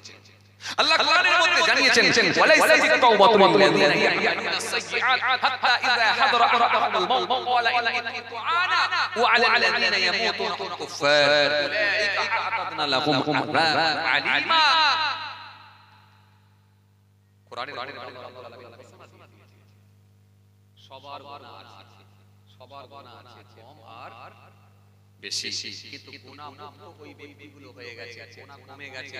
আল্লাহ কোরআনের মধ্যে জানিয়েছেন ওয়ালাইসা তাওবাতু লিল্লাযিনা ইয়া'মালুনা আস-সাইয়্যাত হাত্তা ইযা হাদারা আহাদাহুমুল মাউত ক্বালা ইন্নী তু'আনা ওয়া 'আলাল্লাযিনা ইয়ামুতুনা হুম কুফার উলাইকা আ'তাদনা লাহুম আযাবান আলীমা। কোরআনের সবার গুনাহ আছে, সবার গুনাহ আছে, কম আর বেশি। কিন্তু গুনাহ মুক্ত ওই ব্যক্তিগুলো হয়ে গেছে, গুনাহ কমে গেছে,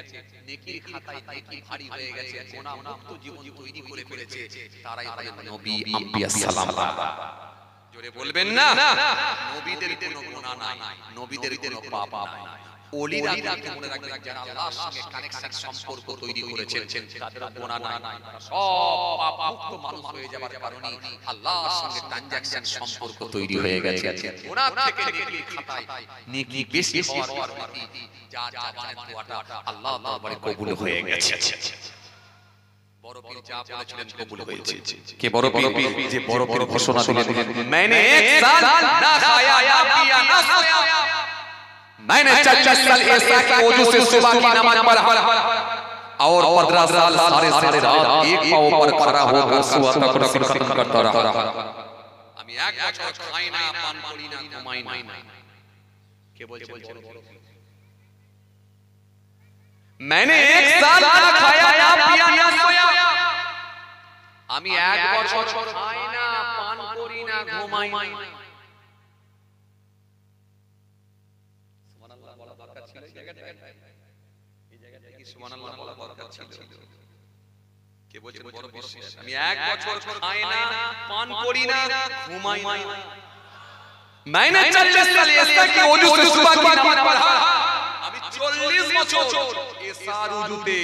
নেকির খাতায় নেকি ভারী হয়ে গেছে, গুনাহ মুক্ত জীবন তৈরি করে ফেলেছে, তারাই হলেন নবী আম্বিয়া সালাম। জোরে বলবেন না? নবীদের কোনো গুনাহ নাই, নবীদের কোনো পাপ নাই। ওলিরা মনে রাখবেন যারা আল্লাহর সঙ্গে কানেকশন সম্পর্ক তৈরি করেছেন তাদের গুনাহ নাই, সব পাপ মুক্ত মানুষ হয়ে যাবার কারণে আল্লাহর সঙ্গে ট্রানজাকশন সম্পর্ক তৈরি হয়ে গেছে। গুনাহ থেকে নেকির খাতায় নেকি বেশি হওয়ার কারণে যার জবানের দোয়াটা আল্লাহ দরবারে কবুল হয়ে গেছে। বড় পীর যা বলেছিলেন কবুল হয়েছে। কে বড় পীর? যে বড় পীর ঘোষণা দিলেন मैंने एक साल ना खाया या पिया ना सोया, मैंने 40 साल ऐसा कि वजू से सुबह की नमाज पढ़ा और 15 साल सारे रात एक पांव पर खड़ा होकर सुबह तक रकअत करता रहा। আমি এক বছর খাই না, পান করি না, ঘুমাই না। কে বলছেন? मैंने एक साल ना खाया या पिया ना सोया, আমি এক বছর খাই না, পান করি না, ঘুমাই না। সুবহানাল্লাহ বলা দরকার ছিল এই জায়গাটায়, এই জায়গাটায় কি সুবহানাল্লাহ বলা দরকার ছিল? কে বলছেন বড় বিশ্বাস? আমি এক বছর খাই না, পান করি না, ঘুমাই না। मैंने 40 साल ऐसा कि वजू से सुबह की नमाज पढ़ा, আমি 40 বছর এসার উজুতে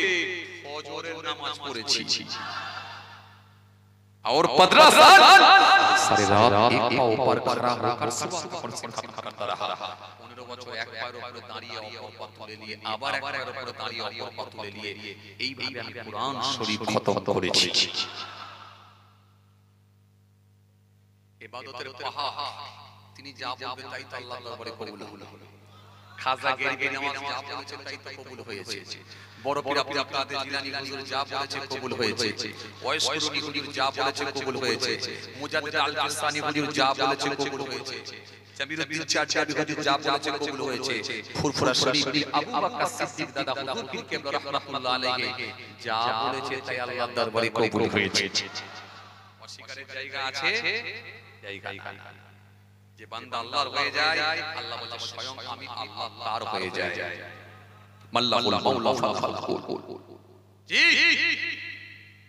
ফজরের নামাজ পড়েছি। और 15 साल सारी रात एक पांव ऊपर खड़ा होकर सुबह से खत्म करता रहा। 15 বছর এক পায়ের উপরে দাঁড়িয়ে অপর পা তুলে নিয়ে আবার এক পায়ের উপরে দাঁড়িয়ে অপর পা তুলে নিয়ে এইভাবে আমি কুরআন শরীফ খতম করেছি। ইবাদতের পাহাড়, তিনি যা বলবেন তাই তো আল্লাহর দরবারে কবুল হলো। খাজা গরিবের নামাজ যা বলেছে তাই তো কবুল হয়েছে। বড় পীর আব্দুল কাদের জিলানী হুজুর যা বলেছে কবুল হয়েছে। ওয়াইস কুরুনি হুজুর যা বলেছে কবুল হয়েছে। মুজাদ্দিদ আল কিসানি হুজুর যা বলেছে কবুল হয়েছে। জামিরুদ্দিন চাচাবি হুজুর যা বলেছে কবুল হয়েছে। ফুরফুরা শরীফ আবু বকর সিদ্দিক দাদা হুজুর পীর কেবলা রাহমাতুল্লাহ আলাইহি যা বলেছে তাই আল্লাহর দরবারে কবুল হয়েছে। অস্বীকারের জায়গা আছে? জায়গা নাই। যে বান্দা আল্লাহর হয়ে যায়, আল্লাহ বলে স্বয়ং আমি আল্লাহ তার হয়ে যায়। মাল্লাহুল মাওলা ফালাকুল। জি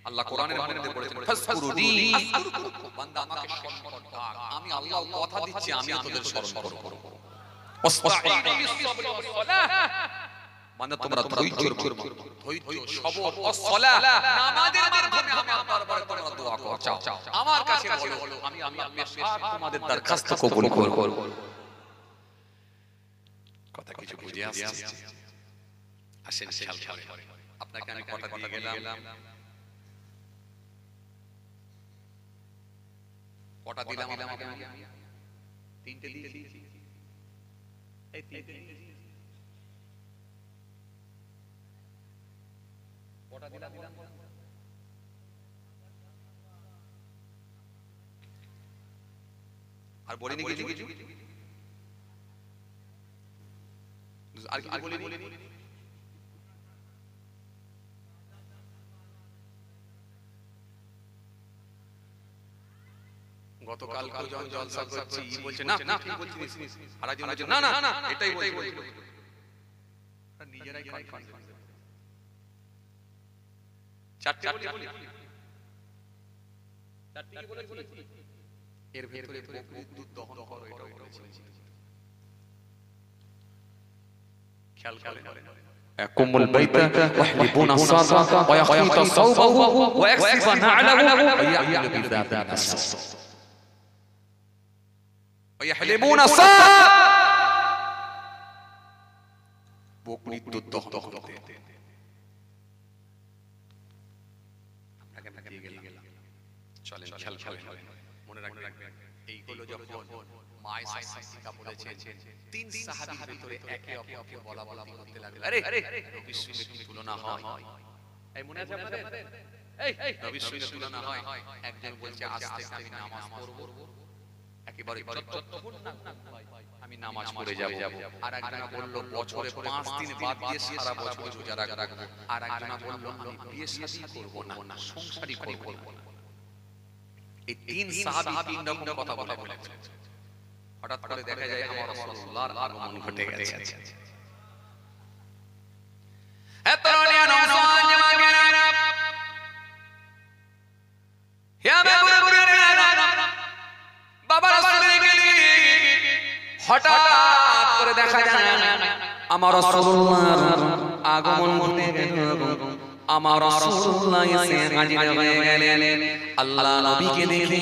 আল্লাহ কোরআনের মধ্যে বলেছেন ফাসকুরুনি আসকুরুকুম, বান্দা আমাকে স্মরণ কর, আমি আল্লাহ কথা দিচ্ছি আমি তোদের স্মরণ করব। ওয়াসতাঈনু বিস-সাবরি ওয়াস-সালাহ, বান্দা তোমরা ধৈর্য সবর ওয়াস-সালাহ, নামাজের মাধ্যমে আমার দরবারে তোমরা দোয়া করো, চাও আমার কাছে বলো, আমি আল্লাহ বেশাক তোমাদের দরখাস্ত কবুল করব। কথা কিছু বুঝে আসছে? আসেন খেয়াল করে, আপনাকে আমি কথা দিয়ে গেলাম, কটা দিলাম আপনাকে? তিনটে দিয়েছি। এই তিনটে কটা দিলাম? আর বলিনি কিছু? আর কি বলিনি? গতকাল যখন জলসা করছি বলছে না ঠিক বলছিস, আর আজ বলছে না না এটাই বলছি, নিজেরাই কনফার্ম। চারটে বলি, চারটে বলেছি, এর ভিতরে দুধ দহন করো এটাও বলেছি। খেয়াল করে يقوم البيت ويحلبون الصاد ويخيط صوبه ويكسف نعله ويعمل بذات النص ويحلبون الصاد বকরি দুধ দহন করতে। আপনাকে দিয়ে গেলাম, চলেন খেয়াল করে মনে রাখবেন এইগুলো যখন মায়ের সাহিত্যিকা বলেছেন, তিন সাহাবীর ভিতরে একে অপরকে বলা করতে লাগলো, আরে নবীর সঙ্গে কি তুলনা হয়? এই মনে আছে আপনাদের? এই নবীর সঙ্গে তুলনা হয়। একজন বলছে আজ থেকে আমি নামাজ পড়ব, একেবারে যতক্ষণ না আমি নামাজ পড়ে যাব। আর একজন বলল বছরে 5 দিন বাদ দিয়ে সারা বছর রোজা রাখব। আর একজন বলল আমি বিয়ে শাদী করব না, সংসারই করব না। এই তিন সাহাবী তিন রকম কথা বলেছেন। হঠাৎ করে দেখা যায় আমার রাসূলুল্লাহর আগমন ঘটে গেছে। এত রানিয়া নওজওয়ান জামাগেরা হে বাবা বাবা রাসূলকে হঠাৎ করে দেখা যায় আমার রাসূলুল্লাহর আগমন ঘটে গেল। আমার রাসূলুল্লাহ এসে হাজির হয়ে গেলেন। আল্লাহ নবীকে দেখে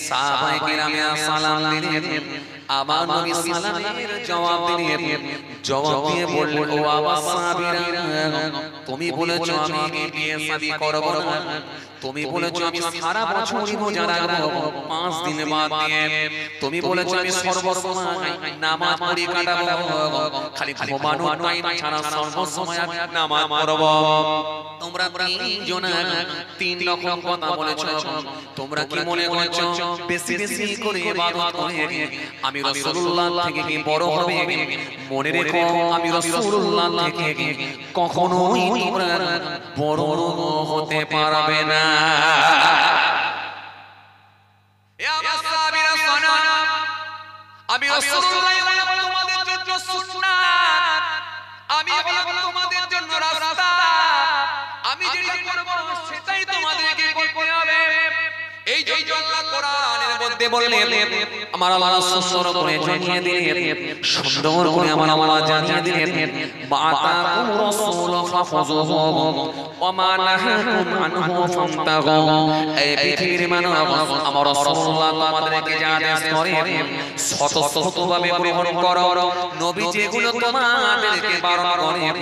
সাহাবায়ে কিরাম সালাম দিলেন। আমার নবী সালামের জবাব দিয়ে বললেন, ও আবা সাহাবীরা, তুমি বলেছো আমি বিয়ে শাদী করব না, তুমি বলেছো আমি সারা বছরই রোজা রাখবো 5 দিন বাদ দিয়ে, তুমি বলেছো আমি সর্বসময় নামাজ পড়ি কাটাবো, খালি ঘুমানো টাইম ছাড়া সর্বসময় নামাজ পড়ব। তোমরা তিনজন তিন রকম কথা বলেছো। তোমরা কি মনে করছো বেশি বেশি করে ইবাদত করে আমি রাসূলুল্লাহ থেকে কি বড় হবে? মনে রেখো আমি রাসূলুল্লাহ থেকে কখনোই তোমরা বড় হতে পারবে না। এ আমার সাহাবীরা শোনো, আমি রাসূলুল্লাহ তোমাদের জন্য সুন্নাত, আমি হলাম তোমাদের জন্য রাস্তা, আমি যেটা করব সেটাই তোমাদেরকে করতে হবে। এই যে আল্লাহ কোরআনের মধ্যে বললেন আমার আল্লাহ সুন্দর করে জানিয়ে দিলেন, সুন্দর করে আমার আল্লাহ জানিয়ে দিলেন, বাতাকুম রাসূল ফাফুযুহু ওয়া মা নাহাকুম আনহু ফান্তাহু। এই পৃথিবীর মানুষ আমার রাসূলুল্লাহ তোমাদেরকে যা আদেশ করেন স্বতঃস্ফূর্তভাবে গ্রহণ করো। নবী যেগুলো তোমাদেরকে বারণ করেন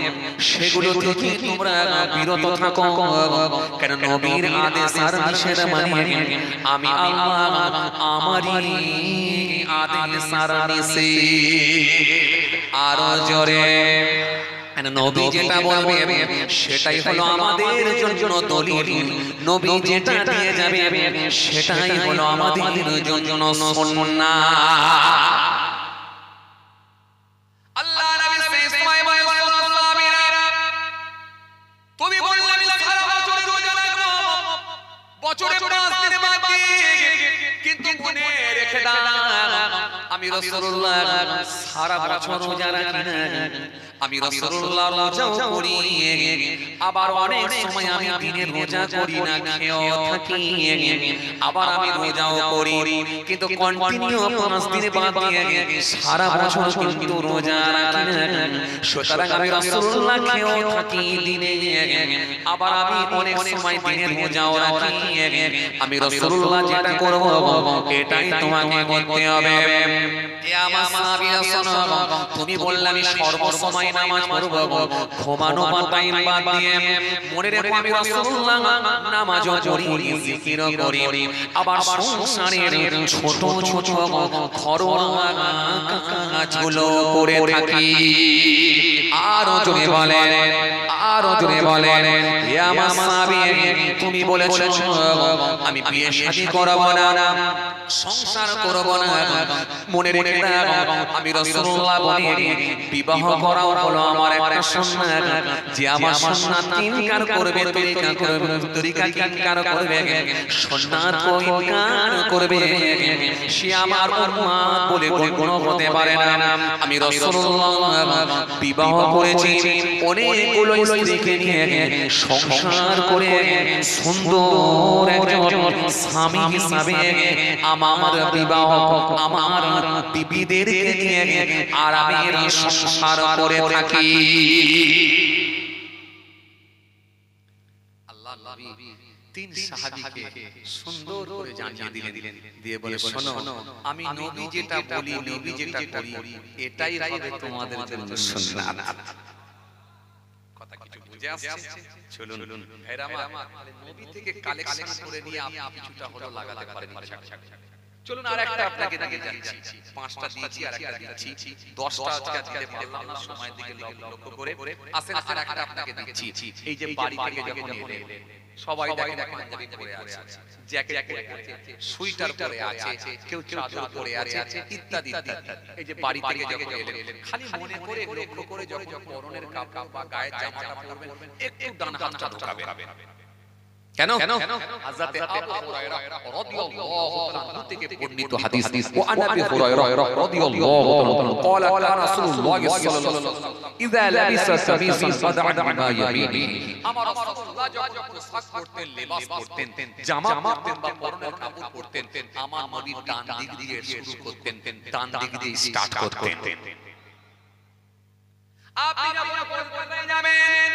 সেগুলো থেকে তোমরা বিরত থাকো, কেন নবীর আদেশ আর নিষেধ মানে আমি আল্লাহ আমারই আদেশ আর নিষেধ। আরো জোরে নবী যেটা বলবেন সেটাই হলো আমাদের জন্য দলিল, নবী যেটা দিয়ে যাবে সেটাই হলো আমাদের জন্য সুন্নাহ। আল্লাহ নবী সাল্লাল্লাহু আলাইহি ওয়াসাল্লাম তুমি বললে আমি সারা বছর রোজা রাখবো, বছরে 5 দিন বাদ দিয়ে, কিন্তু মনে রেখে দাও আমি রাসূলুল্লাহ সারা বছর রোজা রাখি না, আমি রাসূলুল্লাহ রোজাও করি, আবার অনেক সময় আমি দিনে রোজা করি না, খেয়েও থাকি, আবার আমি রোজাও করি, কিন্তু কন্টিনিউ 5 দিন বাদ দিয়ে সারা বছর কিন্তু রোজা রাখি না। সুতরাং আমি রাসূলুল্লাহ খেয়েও থাকি দিনে, আবার আমি অনেক সময় দিনে রোজাও রাখি, আমি রাসূলুল্লাহ যেটা করব এটাই তোমাকে করতে হবে। এ আমার সাহাবীরা শোনো, তুমি বললে আমি সর্বসময় নামাজ পড়ব, ঘুমানো বা টাইম বাদ দিয়ে, মনে রেখো আমি রাসূলুল্লাহ নামাজও পড়ি, জিকিরও করি, আবার সংসারের ছোট ছোট ঘরোয়া কাজগুলো করে থাকি। আরো জোরে বলেন, আরো জোরে বলেন, হে আমার সাহাবী তুমি বলেছো আমি বিয়ে শাদী করব না, সংসার করব না, মনে রেখে দাও আমি রাসূলুল্লাহ বলি বিবাহ করা হলো আমার একটা সুন্নাত, যে আমার সুন্নাত ইনকার করবে, তরিকা ইনকার করবে, সুন্নাত কো ইনকার করবে, সে আমার উম্মত বলে কোনো হতে পারে না। আমি রাসূলুল্লাহ বিবাহ করেছি, অনেকগুলো স্ত্রীকে নিয়ে সংসার করে সুন্দর একজন স্বামী হিসাবে আমার বিবাহ আমার বিবিদেরকে নিয়ে আরামের সংসার করে থাকি। আল্লাহ নবী 3 সাহাবীকে সুন্দর করে জানিয়ে দিলেন, দিয়ে বলে শোনো আমি নবী যেটা বলি, নবী যেটা করি এটাই হবে তোমাদের জন্য সুন্নাত। কথা কিছু বুঝে আসছে? চলুন ভাইরা আমার, নবী থেকে কালেকশন করে নিয়ে আপনি কিছুটা হলো লাগাতে পারেন ইনশাআল্লাহ। চলুন আরেকটা আপনাকে দিয়ে যাচ্ছি, 5টা দিয়েছি আর একটা দিচ্ছি, 10টা আজকে দিতে পারলাম না সময়ের দিকে লক্ষ্য করে। আসেন আরেকটা আপনাকে দিচ্ছি। এই যে বাড়ি থেকে যখন এলেন সবাই দেখেন পাঞ্জাবি পরে আছে, জ্যাকেট পরে আছে, সুইটার পরে আছে, কেউ চাদর পরে আছে ইত্যাদি ইত্যাদি। এই যে বাড়ি থেকে যখন এলেন খালি মনে করে লক্ষ্য করে যখন পরনের কাপড় বা গায়ের জামাটা পরবেন একটু ডান হাতটা ঢোকাবেন। কেন? হযরত আবু হুরায়রা রাদিয়াল্লাহু তাআলা আনহু থেকে বর্ণিত হাদিস, ও আনাবি হুরায়রা রাদিয়াল্লাহু তাআলা قال قال رسول الله صلى الله عليه وسلم اذا لبس قميصا فدع ما يمينه। আমার রাসূলুল্লাহ যখন পোশাক পরতেন, লেবাস পরতেন, জামা পরতেন বা পরনের কাপড় পরতেন, আমার নবী ডান দিক দিয়ে শুরু করতেন, ডান দিক দিয়ে স্টার্ট করতেন। আপনি যখন কলকাতায় যাবেন,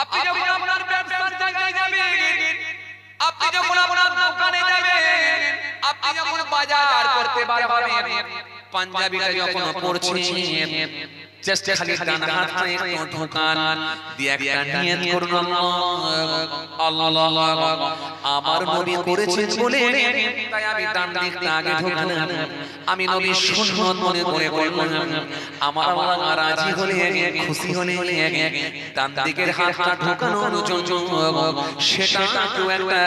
আপনি যখন আপনার ব্যবসার জায়গায় যাবেন, আপনি যখন আপনার দোকানে যাবেন, আপনি যখন বাজার করতে যাবেন, পাঞ্জাবিটা যখন পরছেন জাস্ট খালি ডান হাতটা একটু ঢোকান, দিয়ে একটা নিয়ত করুন আল্লাহ আমার নবী করেছেন বলে তাই আমি ডান দিকটা আগে ঢোকালাম, আমি নবীর সুন্নাত মনে করে করলাম, আমার আল্লাহ রাজি হলে খুশি হলে ডান দিকের হাতটা ঢোকানোর জন্য সেটা কেউ একটা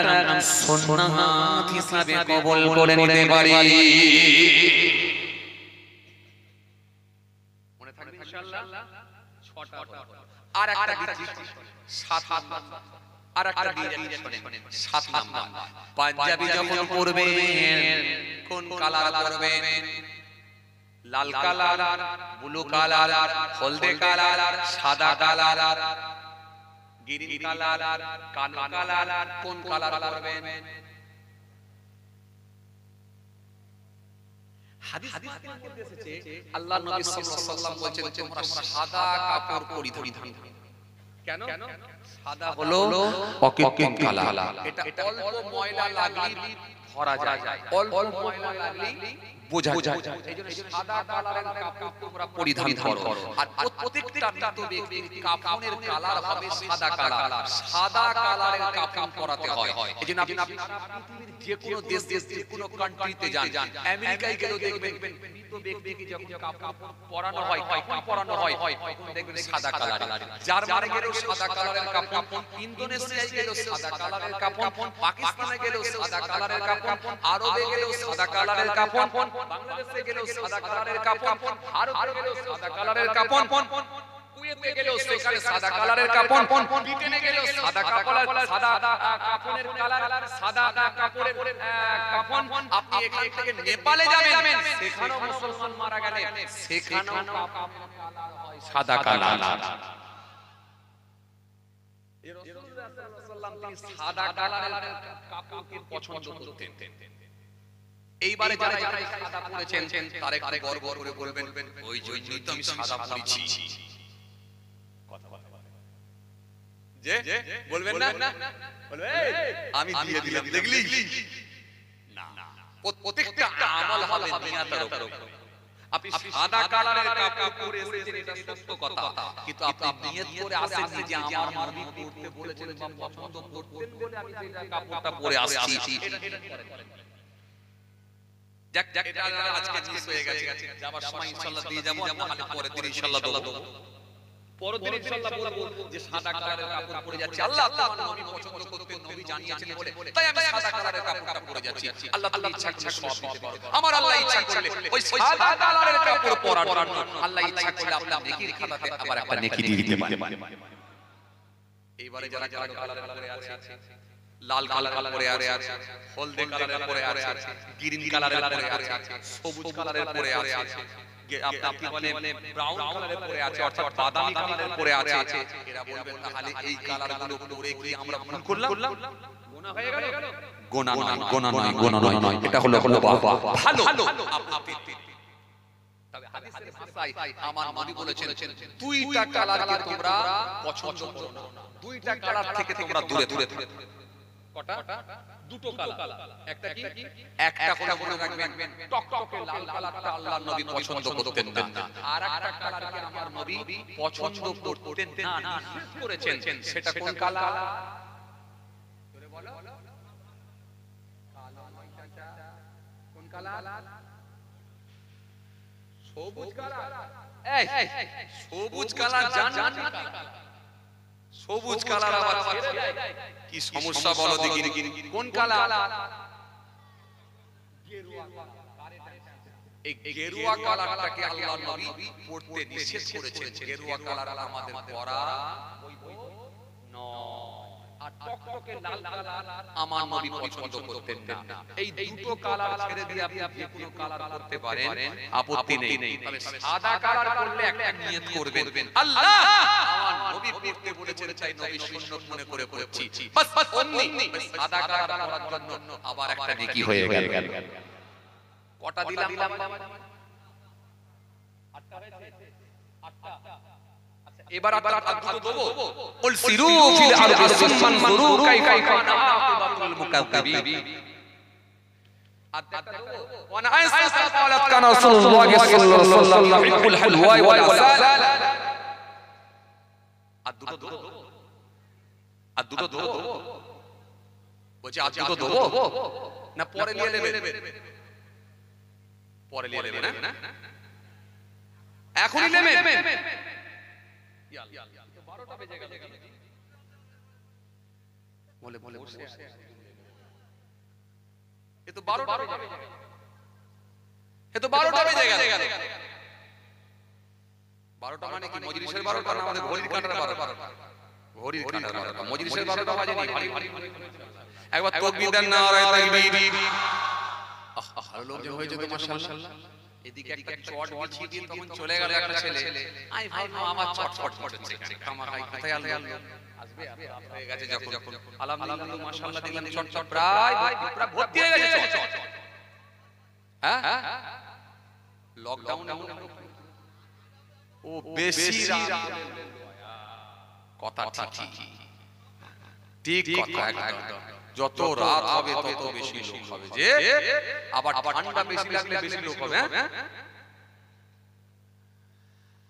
সুন্নাত হিসাবে কবুল করে নিতে পারি। ইনশাআল্লাহ 6টা আর একটা দিচ্ছি 7 নাম্বার, আর একটা দিয়ে শুনেন 7 নাম্বার। পাঞ্জাবি যখন পরবেন কোন কালার পরবেন? লাল কালার, ব্লু কালার, হলদে কালার, সাদা কালার, গ্রিন কালার, কালো কালার, কোন কালার পরবেন? হাদিস মধ্যে এসেছে আল্লাহর নবী সাল্লাল্লাহু আলাইহি ওয়াসাল্লাম বলেছেন তোমরা সাদা কাপড় পরিধান করো। কেন? সাদা হলো অকৃত্রিম কালার, এটা অল্প ময়লা লাগলেই ধরা যায়, অল্প ময়লা লাগলেই বোঝা যায়। এইজন্য সাদা কালারের কাপড় তোমরা পরিধান করো। আর প্রত্যেকটা মৃত ব্যক্তির কাফনের কালার হবে সাদা কালার, সাদা কালারের কাফন পরাতে হয়। এইজন্য আপনি পৃথিবীর যে কোনো দেশ যে কোনো কান্ট্রিতে যান, আমেরিকায় গেলেও দেখবেন মৃত ব্যক্তিকে যখন কাফন পরানো হয়, কাফন পরানো হয় তখন দেখবেন সাদা কালার। জার্মানি গেলেও সাদা কালারের কাফন, ইন্দোনেশিয়ায় গেলেও সাদা কালারের কাফন, পাকিস্তানে গেলেও সাদা কালারের কাফন, আরবে গেলেও সাদা কালারের কাফন, বাংলাদেশে গেলেও সাদা কালারের কাফন, ভারতে গেলেও সাদা কালারের কাফন, কুয়েতে গেলেও সেখানে সাদা কালারের কাফন, ব্রিটেনে গেলেও সাদা কাফনের কালার, সাদা কাপড়ের কাফন। আপনি এখান থেকে নেপালে যাবেন, সেখানেও মুসলমান মারা গেলে সেখানেও কাফনের কালার হয় সাদা কালার। এই রাসূলুল্লাহ সাল্লাল্লাহু আলাইহি ওয়াসাল্লাম তিনি সাদা কালারের কাপড়কে পছন্দ করতেন। এইবারে যারা সাদা পরেছেন তারা একটু গর্ব করে বলবেন ওই জন্যই তো আমি সাদা পরেছি। যে বলবেন না, বলবে আমি দিয়ে দিলাম দেখলি না, প্রত্যেকটা আমল হবে নিয়তের উপর। আপনি সাদা কালারের কাপড় পরে এসেছেন এটা সত্য কথা, কিন্তু আপনি নিয়ত করে আসেননি যে আমার নবী পরতে বলেছেন বা পছন্দ করতেন বলে আমি এই কাপড়টা পরে আসছি। এটা আজকে মিস হয়ে গেছে, যাবার সময় ইনশাআল্লাহ দিয়ে যাব, নাহলে পরের দিন ইনশাআল্লাহ দেব। পরের দিন ইনশাআল্লাহ বলবো যে সাদা কালারের কাপড় পরে যাচ্ছি, আল্লাহ আমার নবী পছন্দ করতেন, নবী জানিয়েছেন বলে তাই আমি সাদা কালারের কাপড়টা পরে যাচ্ছি। আল্লাহ তাআলা ইচ্ছা করলে সব দিতে পারে। আমার আল্লাহ ইচ্ছা করলে ওই সাদা কালারের কাপড় পরার জন্য আল্লাহ ইচ্ছা করলে আপনার নেকির খাতাতে আবার একটা নেকি দিয়ে দিতে পারে। এইবারে যারা কালো কালারের পরে আছে, লাল কালার পরে আছে, হলদে কালারের পরে আছে, গ্রিন কালারের পরে আছে, সবুজ কালারের পরে আছে, আপনি বলেন ব্রাউন কালারের পরে আছে, অর্থাৎ বাদামি কালারের পরে আছে। এরা বলবেন তাহলে এই কালারগুলো পরে কি আমরা ভুল করলাম? গুনাহ হয়ে গেল? গুনাহ নয়, এটা হলো ভালো। আপনি তবে হাদিসের ভাষায় আমার নবী বলেছেন দুইটা কালারকে তোমরা পছন্দ করো না, দুইটা কালার থেকে তোমরা দূরে থাকো। কটা? দুটো কালার। একটা কি? একটা হলো মনে রাখবেন টকটকে লাল কালারটা আল্লাহর নবী পছন্দ করতেন না, আর একটা কালারকে আমার নবী পছন্দ করতেন না, নিষেধ করেছেন। সেটা কোন কালার? জোরে বলো। কালো নয়টা কোন কালার? সবুজ কালার। এই সবুজ কালার জান সবুজ কালার আবার ছেড়ে দেয়, কি সমস্যা বলো দেখি। কোন কালার? গেরুয়া কালার। এই গেরুয়া কালারটাকে আল্লাহর নবী পরতে নিষেধ করেছেন। গেরুয়া কালার আমাদের পরা নয়। আর টকটকে লাল কালার আমার নবী পছন্দ করতেন না। এই দুটো কালার ছেড়ে দিয়ে আপনি যে কোনো কালার করতে পারেন, আপত্তি নেই। তবে সাদা কালার করলে একটা নিয়ত করবেন, আল্লাহ আমার নবী পড়তে বলেছেন তাই নবী সুন্নাত মনে করে পড়ছি, বাস অমনি সাদা কালার করার জন্য আবার একটা নেকি হয়ে গেল। কটা দিলাম? 8টা হয়েছে। 8টা। এবার দুটো দেবো। কুল সিরু ফিল আরদি সুম্মান যুরু কাইফা কানা আকিবাতুল মুকাজ্জিবিন। আদটা দেবো। ওয়া আয়েশা ক্বালাত কানা রাসূলুল্লাহ সাল্লাল্লাহু আলাইহি ওয়াসাল্লাম ইকুল হালওয়া ওয়াল আসাল। আর দুটো দেবো। বলছি আর দুটো দেবো না পরে নিয়ে নেবে? পরে নিয়ে নেবে না, এখনই নেবে। 12টা বেজে গেল। বলে বসে এ তো 12টা বেজে গেল। 12টা মানে কি মজলিসের 12টা না আমাদের ঘড়ির কাঁটার 12টা? ঘড়ির কাঁটার 12টা, মজলিসের 12টা বাজেনি। একবার তাকবীর দেন, নারায়ে তাকবীর। ভালো লোকজন হয়েছে তো মাশাআল্লাহ। এদিকে একটা চট বিছিয়ে দিয়ে তখন চলে গেল একটা ছেলে। আই ভাই আমার চট করছে, কামাই কোথায় আলো আসবে? হয়ে গেছে যখন আলহামদুলিল্লাহ মাশাআল্লাহ দিলাম চট প্রায় ভর্তি হয়ে গেছে চট। হ্যাঁ লকডাউনে ও বেশি কথা ঠিক কথা একদম যত রাত হবে তত বেশি লোক হবে যে আবার ঠান্ডা বেশি লাগলে বেশি লোক হবে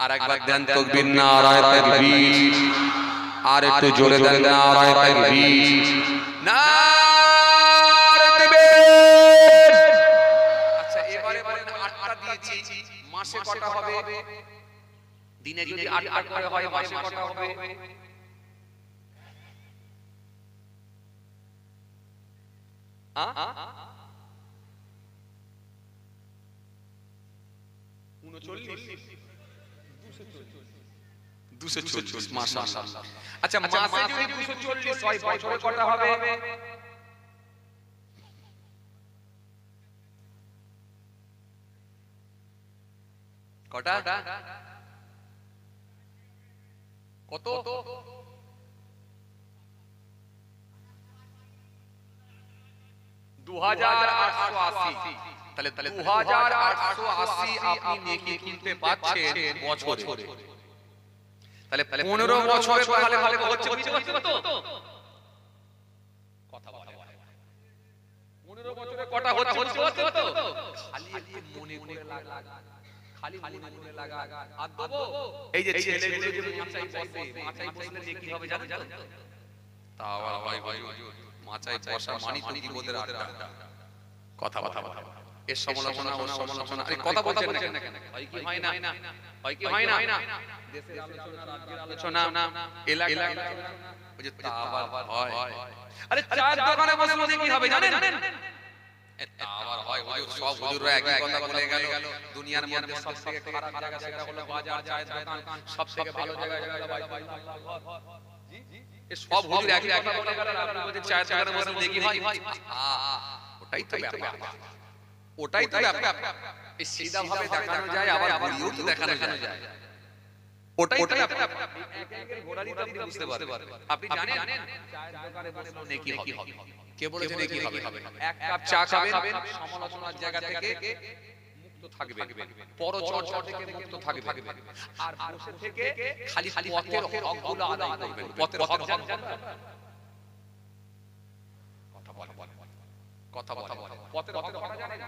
আর একবার দেন তাকবীর নারায়ে তাকবীর আর একটু জোরে দেন নারায়ে তাকবীর নারায়ে তাকবীর আচ্ছা এবারে বলেন 8টা দিয়েছি মাসে কটা হবে দিনে যদি 8 করে হয় মাসে কটা হবে 240 মাশাআল্লাহ আচ্ছা মাসে যদি 240 হয় বছরে কটা হবে কটা কত 2880 তাহলে 2880 আপনি নেকি কিনতে পাচ্ছেন বছরে তাহলে 15 বছরে তাহলে হচ্ছে কত কথা বলা 15 বছরে কটা হচ্ছে কত খালি একটু মনে করে লাগা খালি মনে করে লাগা আর দেবো এই যে ছেলেগুলো যে মাচাই বসলে নেকি হবে জানো তা আবার ভাই মাচাই বসা মানি তো কি বলতে আড্ডা কথা এর সমালোচনা ও সমালোচনা আরে কথা বলছেন না কেন হয় কি হয় না দেশের আলোচনা রাজ্যের আলোচনা এলাকার ওই যে তা আবার হয় আরে চার দোকানে বসে কি হবে জানেন তা আবার হয় ওই সব হুজুররা একই কথা বলে গেল দুনিয়ার মধ্যে সবথেকে খারাপ জায়গা সেটা হলো বাজার চায়ের দোকান সবথেকে ভালো জায়গা যেটা জি এই সব হুজুর একই কথা বলে গেল আপনি বলছেন চায়ের দোকানে বসে দেখি হয় ওটাই তো ব্যাপার এই সিধা ভাবে দেখানো যায় আবার ঘুরিয়েও তো দেখানো যায় ওটাই তো ব্যাপার এক ঘোড়ারই তো আপনি বুঝতে পারবেন আপনি জানেন চায়ের দোকানে বসলে নেকি হবে কে বলেছে নেকি হবে এক কাপ চা খাবেন সমালোচনার জায়গা থেকে মুক্ত থাকবেন পরচর্চা থেকে মুক্ত থাকবেন আর বসে থেকে খালি পথের হকগুলো আদায় করবেন পথের হক জানেন কথা বলে পথের হক করা জানেন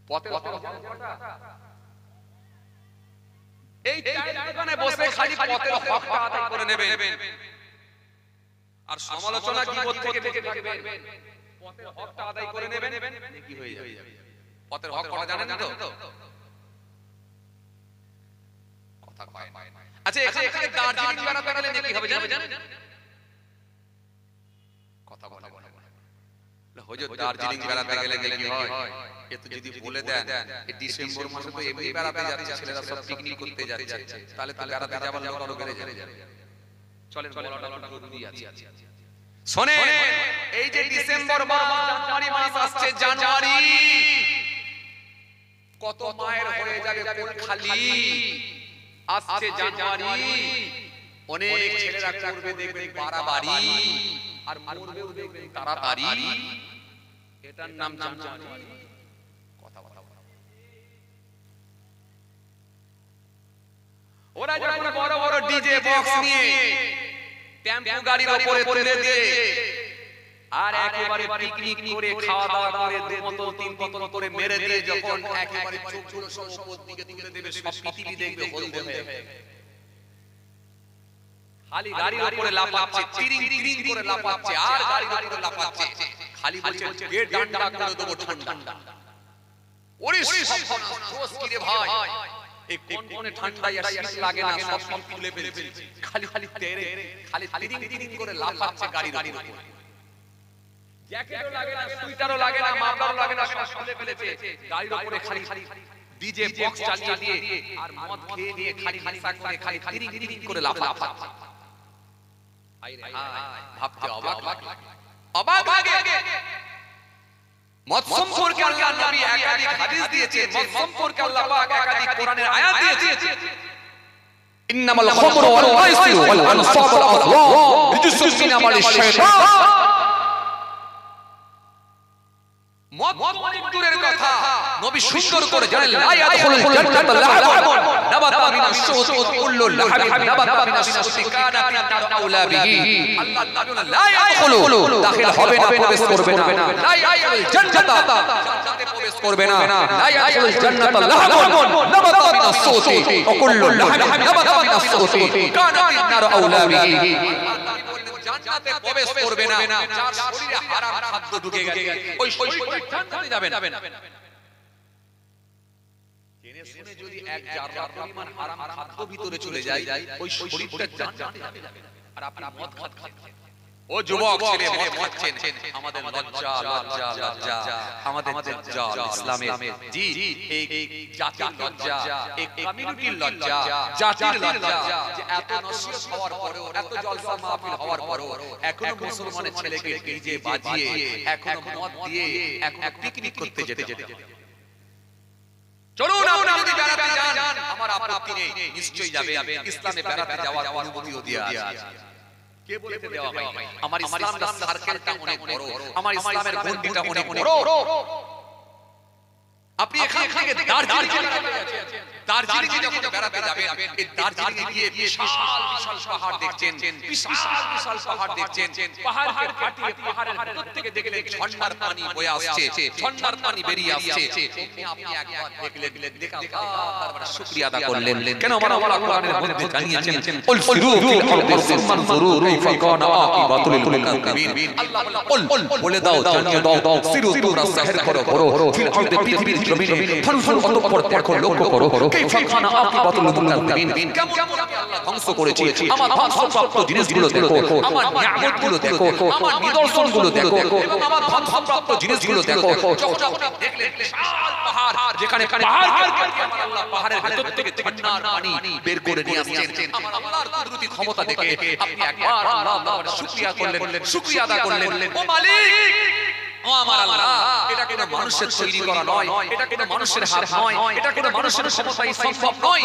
পথের হক এই চায়ের দোকানে বসে খালি পথের হকটা আদায় করে নেবেন আর সমালোচনা কি থেকে থেকে থাকবেন পথের হকটা আদায় করে নেবেন কি হয়ে যাবে পথের হক করা জানেন তো কথা কয় আচ্ছা এখানে দার্জিলিং বেড়াতে গেলে কি হবে জানেন কথা বলা হুজুর দার্জিলিং বেড়াতে গেলে কি হয় এত যদি বলে দেন এই ডিসেম্বর মাসে তো এমনি বেড়াতে যাচ্ছে ছেলেরা সব পিকনিক করতে যাচ্ছে তাহলে তো বেড়াতে যাবার লোক আরো বেড়ে যাবে চলেন বলাটা জরুরি আছে শুনে এই যে ডিসেম্বর মাস জানুয়ারি মাস আসছে জানুয়ারি কত মায়ের হয়ে যাবে কোল খালি আসছে জানুয়ারি অনেক ছেলেরা করবে দেখবেন বাড়াবাড়ি আর মরবেও দেখবেন তাড়াতাড়ি এটার নাম জানুয়ারি কথা ওরা যখন বড় বড় ডিজে বক্স নিয়ে টেম্পো গাড়ির উপরে তুলে দিয়ে আর একেবারে পিকনিক করে খাওয়া দাওয়া করে দু বোতল তিন বোতল করে মেরে দিয়ে যখন একেবারে চোখগুলো সব উপর দিকে তুলে দেবে সব পৃথিবী দেখবে হলদে হয়ে খালি গাড়ির উপরে লাফাচ্ছে টিরিং টিরিং করে লাফাচ্ছে আর গাড়ির উপরে লাফাচ্ছে খালি বলছে গেট ডান্ডা করে দেবো ঠান্ডা ওরে সব দোষ কি রে ভাই এই কোন ঠান্ডায় আর শীত লাগে না সব তুলে ফেলছে খালি তেরে খালি টিরিং টিরিং করে লাফাচ্ছে গাড়ির উপরে জ্যাকেটও লাগে না সুইটারও লাগে না মাফলারও লাগে না সব তুলে ফেলেছে গাড়ির উপরে খালি ডিজে বক্স চালিয়ে দিয়ে আর মদ খেয়ে দিয়ে খালি নেশা করে খালি টিরিং টিরিং করে লাফাচ্ছে ভাবতে অবাক লাগে মদ সম্পর্কে আল্লাহ নবী একাধিক হাদিস দিয়েছেন মদ সম্পর্কে আল্লাহ পাক একাধিক কোরআনের আয়াত দিয়েছেন ইন্নামাল খামরু ওয়াল মাইসিরু ওয়াল আনসাবু ওয়াল আযলাম রিজসুম মিন আমালিশ শাইতান মত অনেক দূরের কথা, নবী সুন্দর করে জানেন লা ইয়াদখুলুল জান্নাতা লাহাবুন নাবাতা মিনাশ শুহতি কুল্লু লাহাবিন নাবাতা মিনাশ শুহতি কানা তিন আউলা বিহি। আল্লাহ নবী বলেন লা ইয়াদখুলু, দাখিল হবে না, প্রবেশ করবে না। লা ইয়াদখুলুল জান্নাতা, জান্নাতে প্রবেশ করবে না। লা ইয়াদখুলুল জান্নাতা লাহাবুন নাবাতা মিনাশ শুহতি কুল্লু লাহাবিন নাবাতা মিনাশ শুহতি কানা তিন আউলা বিহি। জান্নাতে প্রবেশ করবে না যার শরীরে হারাম খাদ্য ঢুকে গেছে, ওই শরীরটা জান্নাতে যাবে না। জেনে শুনে যদি এক জাররা পরিমাণ হারাম খাদ্য ভিতরে চলে যায়, ওই শরীরটা জান্নাতে যাবে। আর আপনি মদ খাচ্ছেন, ও যুবক ছেলে মদ খাচ্ছেন, আমাদের লজ্জা লজ্জা লজ্জা, আমাদের লজ্জা ইসলামের, জি এই জাতির লজ্জা, এই কমিউনিটির লজ্জা, জাতির লজ্জা, যে এত নসিহত হওয়ার পরেও, এত জলসা মাহফিল হওয়ার পরেও এখনো মুসলমানের ছেলেকে ডিজে বাজিয়ে, এখনো মদ দিয়ে, এখনো পিকনিক করতে যেতে। চলুন আপনি যদি বেড়াতে যান, আমার আপত্তি নেই, নিশ্চয়ই যাবে। ইসলামে বেড়াতে যাওয়ার অনুমতিও দেয়া আছে। কে বলেতে দেওয়া হয়? আমার ইসলামের সার্কেলটা অনেক বড়, আমার ইসলামের গণ্ডিটা অনেক বড়। আপনি এখান থেকে দার্জিলিং যখন বেড়াতে যাবেন, এই দার্জিলিং গিয়ে বিশাল বিশাল পাহাড় দেখছেন, বিশাল বিশাল পাহাড় দেখছেন, পাহাড়কে কাটিয়ে পাহাড়ের ভিতর থেকে দেখলেন ঝর্ণার পানি বয়ে আসছে, ঝর্ণার পানি বেরিয়ে আসছে। আপনি একবার দেখলেন, দেখা তারপরে শুকরিয়া আদা করলেন। কেন আমার আল্লাহ কোরআনের মধ্যে জানিয়েছেন, কুল সিরু ফিল আরদি সুম্মা নজুরু কাইফা কানা আকিবাতুল মুকাজ্জিবিন। আল্লাহ বলে দাও, জানিয়ে দাও, সিরু তোমরা সফর করো ফিল আরদি, পৃথিবীর জমিনে, ফানজুর অতঃপর দেখো, লক্ষ্য করো কাইফা কানা আকিবাতুল মুকাজ্জিবিন, কেমন আমি আল্লাহ ধ্বংস করেছি। আমার ধ্বংসপ্রাপ্ত জিনিসগুলো দেখো, আমার নিয়ামতগুলো দেখো, আমার নিদর্শনগুলো দেখো, এবং আমার ধ্বংসপ্রাপ্ত জিনিসগুলো দেখো। যখন দেখলেন বিশাল পাহাড়, যেখানে পাহাড় কাটিয়ে আমার আল্লাহ পাহাড়ের ভেতর থেকে ঝর্ণার পানি বের করে নিয়ে আসছেন, আমার আল্লাহর কুদরতি ক্ষমতা দেখে আপনি একবার আল্লাহর শুকরিয়া করলেন, শুকরিয়া আদা করলেন। ও মালিক, ও আমার আল্লাহ, এটা কোনো মানুষের তৈরি করা নয়, এটা কোনো মানুষের হাত নয়, এটা কোনো মানুষের ক্ষমতায় সম্ভব নয়।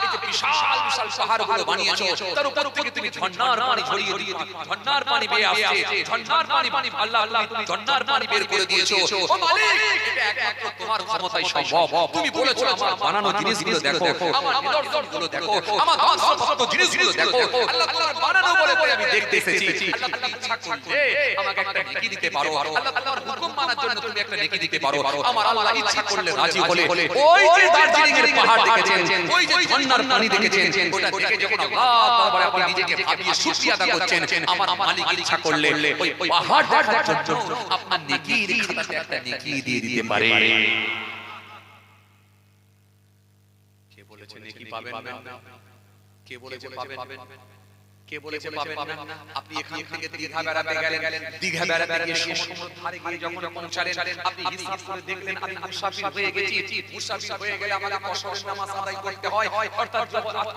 এই যে বিশাল বিশাল পাহাড়গুলো বানিয়েছো, তার উপর থেকে তুমি ঝর্ণার পানি ঝরিয়ে দিয়েছো, ঝর্ণার পানি বেয়ে আসছে, ঝর্ণার পানি আল্লাহ আল্লাহ তুমি ঝর্ণার পানি বের করে দিয়েছো। ও মালিক, এটা একমাত্র তোমার ক্ষমতায় সম্ভব। তুমি বলেছো আমার বানানো জিনিসগুলো দেখো, আমার নিদর্শনগুলো দেখো, আমার ধ্বংসপ্রাপ্ত জিনিসগুলো দেখো। আল্লাহ তোমার বানানো বলে আমি দেখতে এসেছি। আল্লাহ তুমি ইচ্ছা করলে আমাকে একটা নেকি দিতে পারো, আল্লাহর হুকুম মানার জন্য তুমি একটা নেকি দিতে পারো। আমার আল্লাহ ইচ্ছা করলে রাজি হলে ওই যে দার্জিলিং এর পাহাড় দেখেছেন, ওই যে ঝর্ণার পানি দেখেছেন, ওটা দেখে যখন আল্লাহ দরবারে আপনি নিজেকে ভাবিয়ে শুকরিয়া আদা করছেন, আমার মালিক ইচ্ছা করলে ওই পাহাড় দেখার জন্য আপনার নেকির খাতাতে একটা নেকি দিয়ে দিতে পারে। কে বলেছে নেকি পাবেন না? কে বলেছে পাবেন? কে বলেছে পাবেন না? আপনি এখান থেকে দীঘা বেড়াতে গেলেন, দীঘা বেড়াতে গিয়ে সমুদ্রের ধারে গিয়ে যখন পৌঁছালেন, আপনি হিসাব করে দেখলেন আমি মুসাফির হয়ে গেছি। মুসাফির হয়ে গেলে আমাকে কসরের নামাজ আদায় করতে হয়,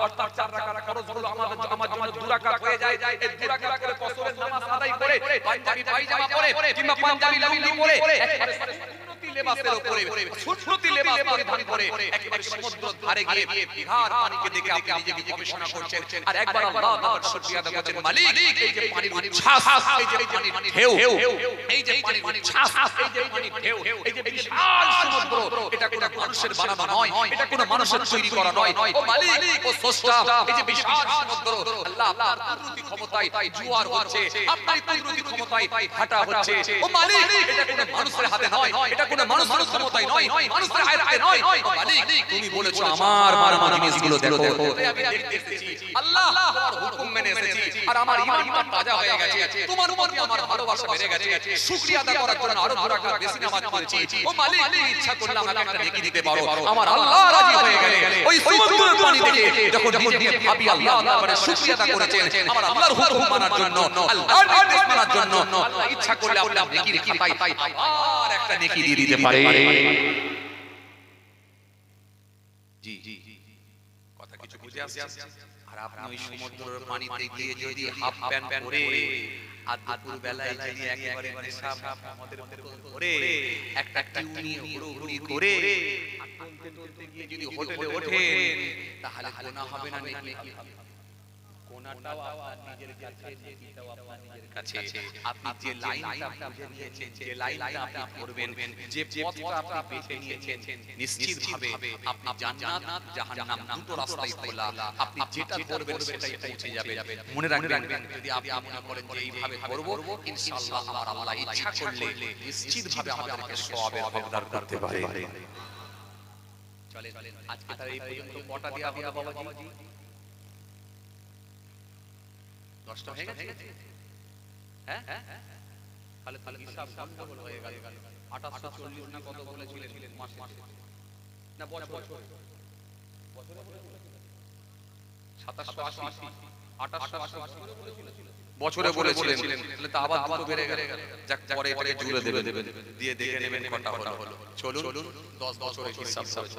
অর্থাৎ 4 রাকাত ফরজ হলো আমার জন্য 2 রাকাত হয়ে যায়। এই 2 রাকাত করে কসরের নামাজ আদায় করে পাঞ্জাবি পায়জামা পরে কিংবা পাঞ্জাবি লুঙ্গি পরে একেবারে সুন্নতি লেবাসের উপরে, সুন্নতি লেবাস পরিধান করে একেবারে সমুদ্রের ধারে গিয়ে দীঘার পানিকে দেখে আপনি নিজেকে গবেষণা করছেন, আর একবার আল্লাহ তাআলার শুকরিয়া আদা করছেন। মালিক, এই যে পানির উচ্ছ্বাস, এই যে পানির ঢেউ, এই যে পানির উচ্ছ্বাস, এই যে পানির ঢেউ, এই যে বিশাল সমুদ্র, এটা কোনো মানুষের বানানো নয়, এটা কোনো মানুষের তৈরি করা নয়। ও মালিক, ও স্রষ্টা, এই যে বিশাল সমুদ্র, আল্লাহ আপনার কুদরতি ক্ষমতায় জোয়ার হচ্ছে, আপনার কুদরতি ক্ষমতায় ভাটা হচ্ছে। ও মালিক, এটা কোনো মানুষের হাতে নয়, এটা কোনো মানুষের ক্ষমতায় নয়, মানুষের হাতে নয়। ও মালিক, তুমি বলেছো আমার বানানো জিনিসগুলো দেখো, আমি দেখতে এসেছি। আল্লাহ তোমার হুকুম মেনে এসেছি, আর আমার ঈমান তাজা হয়ে গেছে, তোমার উপর আমার ভালোবাসা বেড়ে গেছে। শুকরিয়া আদা করার জন্য আরো 2 রাকাত বেশি নামাজ পড়েছি। ও মালিক, তুমি ইচ্ছা করলে আমাকে একটা নেকি দিতে পারো। আমার আল্লাহ রাজি হয়ে গেলেন। ওই সমুদ্রের পানি দেখে যখন নিজে ভাবি আল্লাহ তাআলার শুকরিয়া আদা করেছেন, আমার আল্লাহর হুকুম মানার জন্য, আল্লাহর নির্দেশ মানার জন্য, আল্লাহ ইচ্ছা করলে আপনার নেকির খাতায় আবার একটা নেকি দিয়ে দিতে পারে। জি জি, কথা কিছু বুঝে আসছে? আর আপনি ওই সমুদ্রের পানিতে গিয়ে যদি হাফ প্যান্ট পরে আর দুপুর বেলায় যদি একেবারে নেশা আমাদের করে একটা টিউনি হুড়োহুড়ি করে চলতে চলতে গিয়ে যদি হোটেলে ওঠেন, তাহলে গুনাহ হবে না নাকি? কোনাটাও আপনার নিজের কাছে, নেকিটাও আপনার নিজের কাছে। আপনি যে লাইনটা বুঝে নিয়েছেন, যে লাইনটা আপনি করবেন, যে পথটা আপনি বেছে নিয়েছেন, নিশ্চিতভাবে আপনি জান্নাত জাহান্নাম দুটো রাস্তাই খোলা। আপনি যেটা করবেন সেটাই পৌঁছে যাবে। মনে রাখবেন, যদি আপনি মনে করেন যে এইভাবে করব, ইনশাআল্লাহ আমার আল্লাহ ইচ্ছা করলে নিশ্চিতভাবে আমাদেরকে সওয়াবের হকদার করতে পারে। চলেন আজকে তার এই পর্যন্ত কটা দেয়া হলো বাবাজি? 10টা হয়ে গেছে? হ্যাঁ, তাহলে হিসাব গন্ডগোল হয়ে গেল। 2840 না কত বলেছিলেন মাসে? না বছরে বছরে 2780 2880 বছরে বলেছিলেন, তাহলে তো আবার দুটো বেড়ে গেল। যাক পরে এটাকে জুড়ে দেবেন, দিয়ে দেখে নেবেন কটা হলো। চলুন 10 বছরের হিসাব করে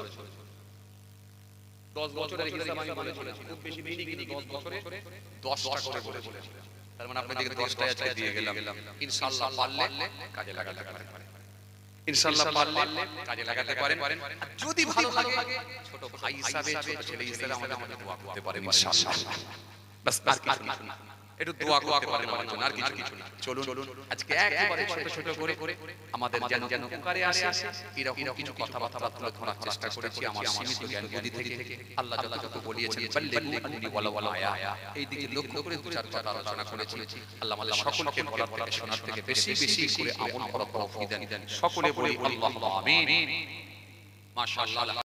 10 বছরের হিসাব আমি বলেছিলাম, খুব বেশি বেশি কিন্তু 10 বছরে 10টা করে বলেছিলাম। তার মানে আপনাদেরকে 10টাই আজকে দিয়ে গেলাম। ইনশাআল্লাহ পারলে কাজে লাগাতে পারেন। ইনশাআল্লাহ পারলে কাজে লাগাতে পারেন। যদি ভালো লাগে ছোট ভাই হিসাবে, ছোট ছেলে হিসাবে আমাদের দোয়া করতে পারেন ইনশাআল্লাহ। বাস আর কিছু না, একটু দোয়া করতে পারেন আমার জন্য, আর কিছু না। চলুন আজকে একেবারে ছোট ছোট করে আমাদের যেন উপকারে আসে এরকম কিছু কথাবার্তা তুলে ধরার চেষ্টা করেছি আমার সীমিত জ্ঞান বুদ্ধি থেকে। আল্লাহ যতটুকু বলিয়েছেন বাল্লিগু আন্নি ওয়ালাউ আয়া, এই দিকে লক্ষ্য করে দু চার কথা আলোচনা করেছি। আল্লাহ আমাদের সকলকে বলার থেকে শোনার থেকে বেশি বেশি করে আমল করার তৌফিক দেন। সকলে বলি আল্লাহুম্মা আমিন। মাশাআল্লাহ।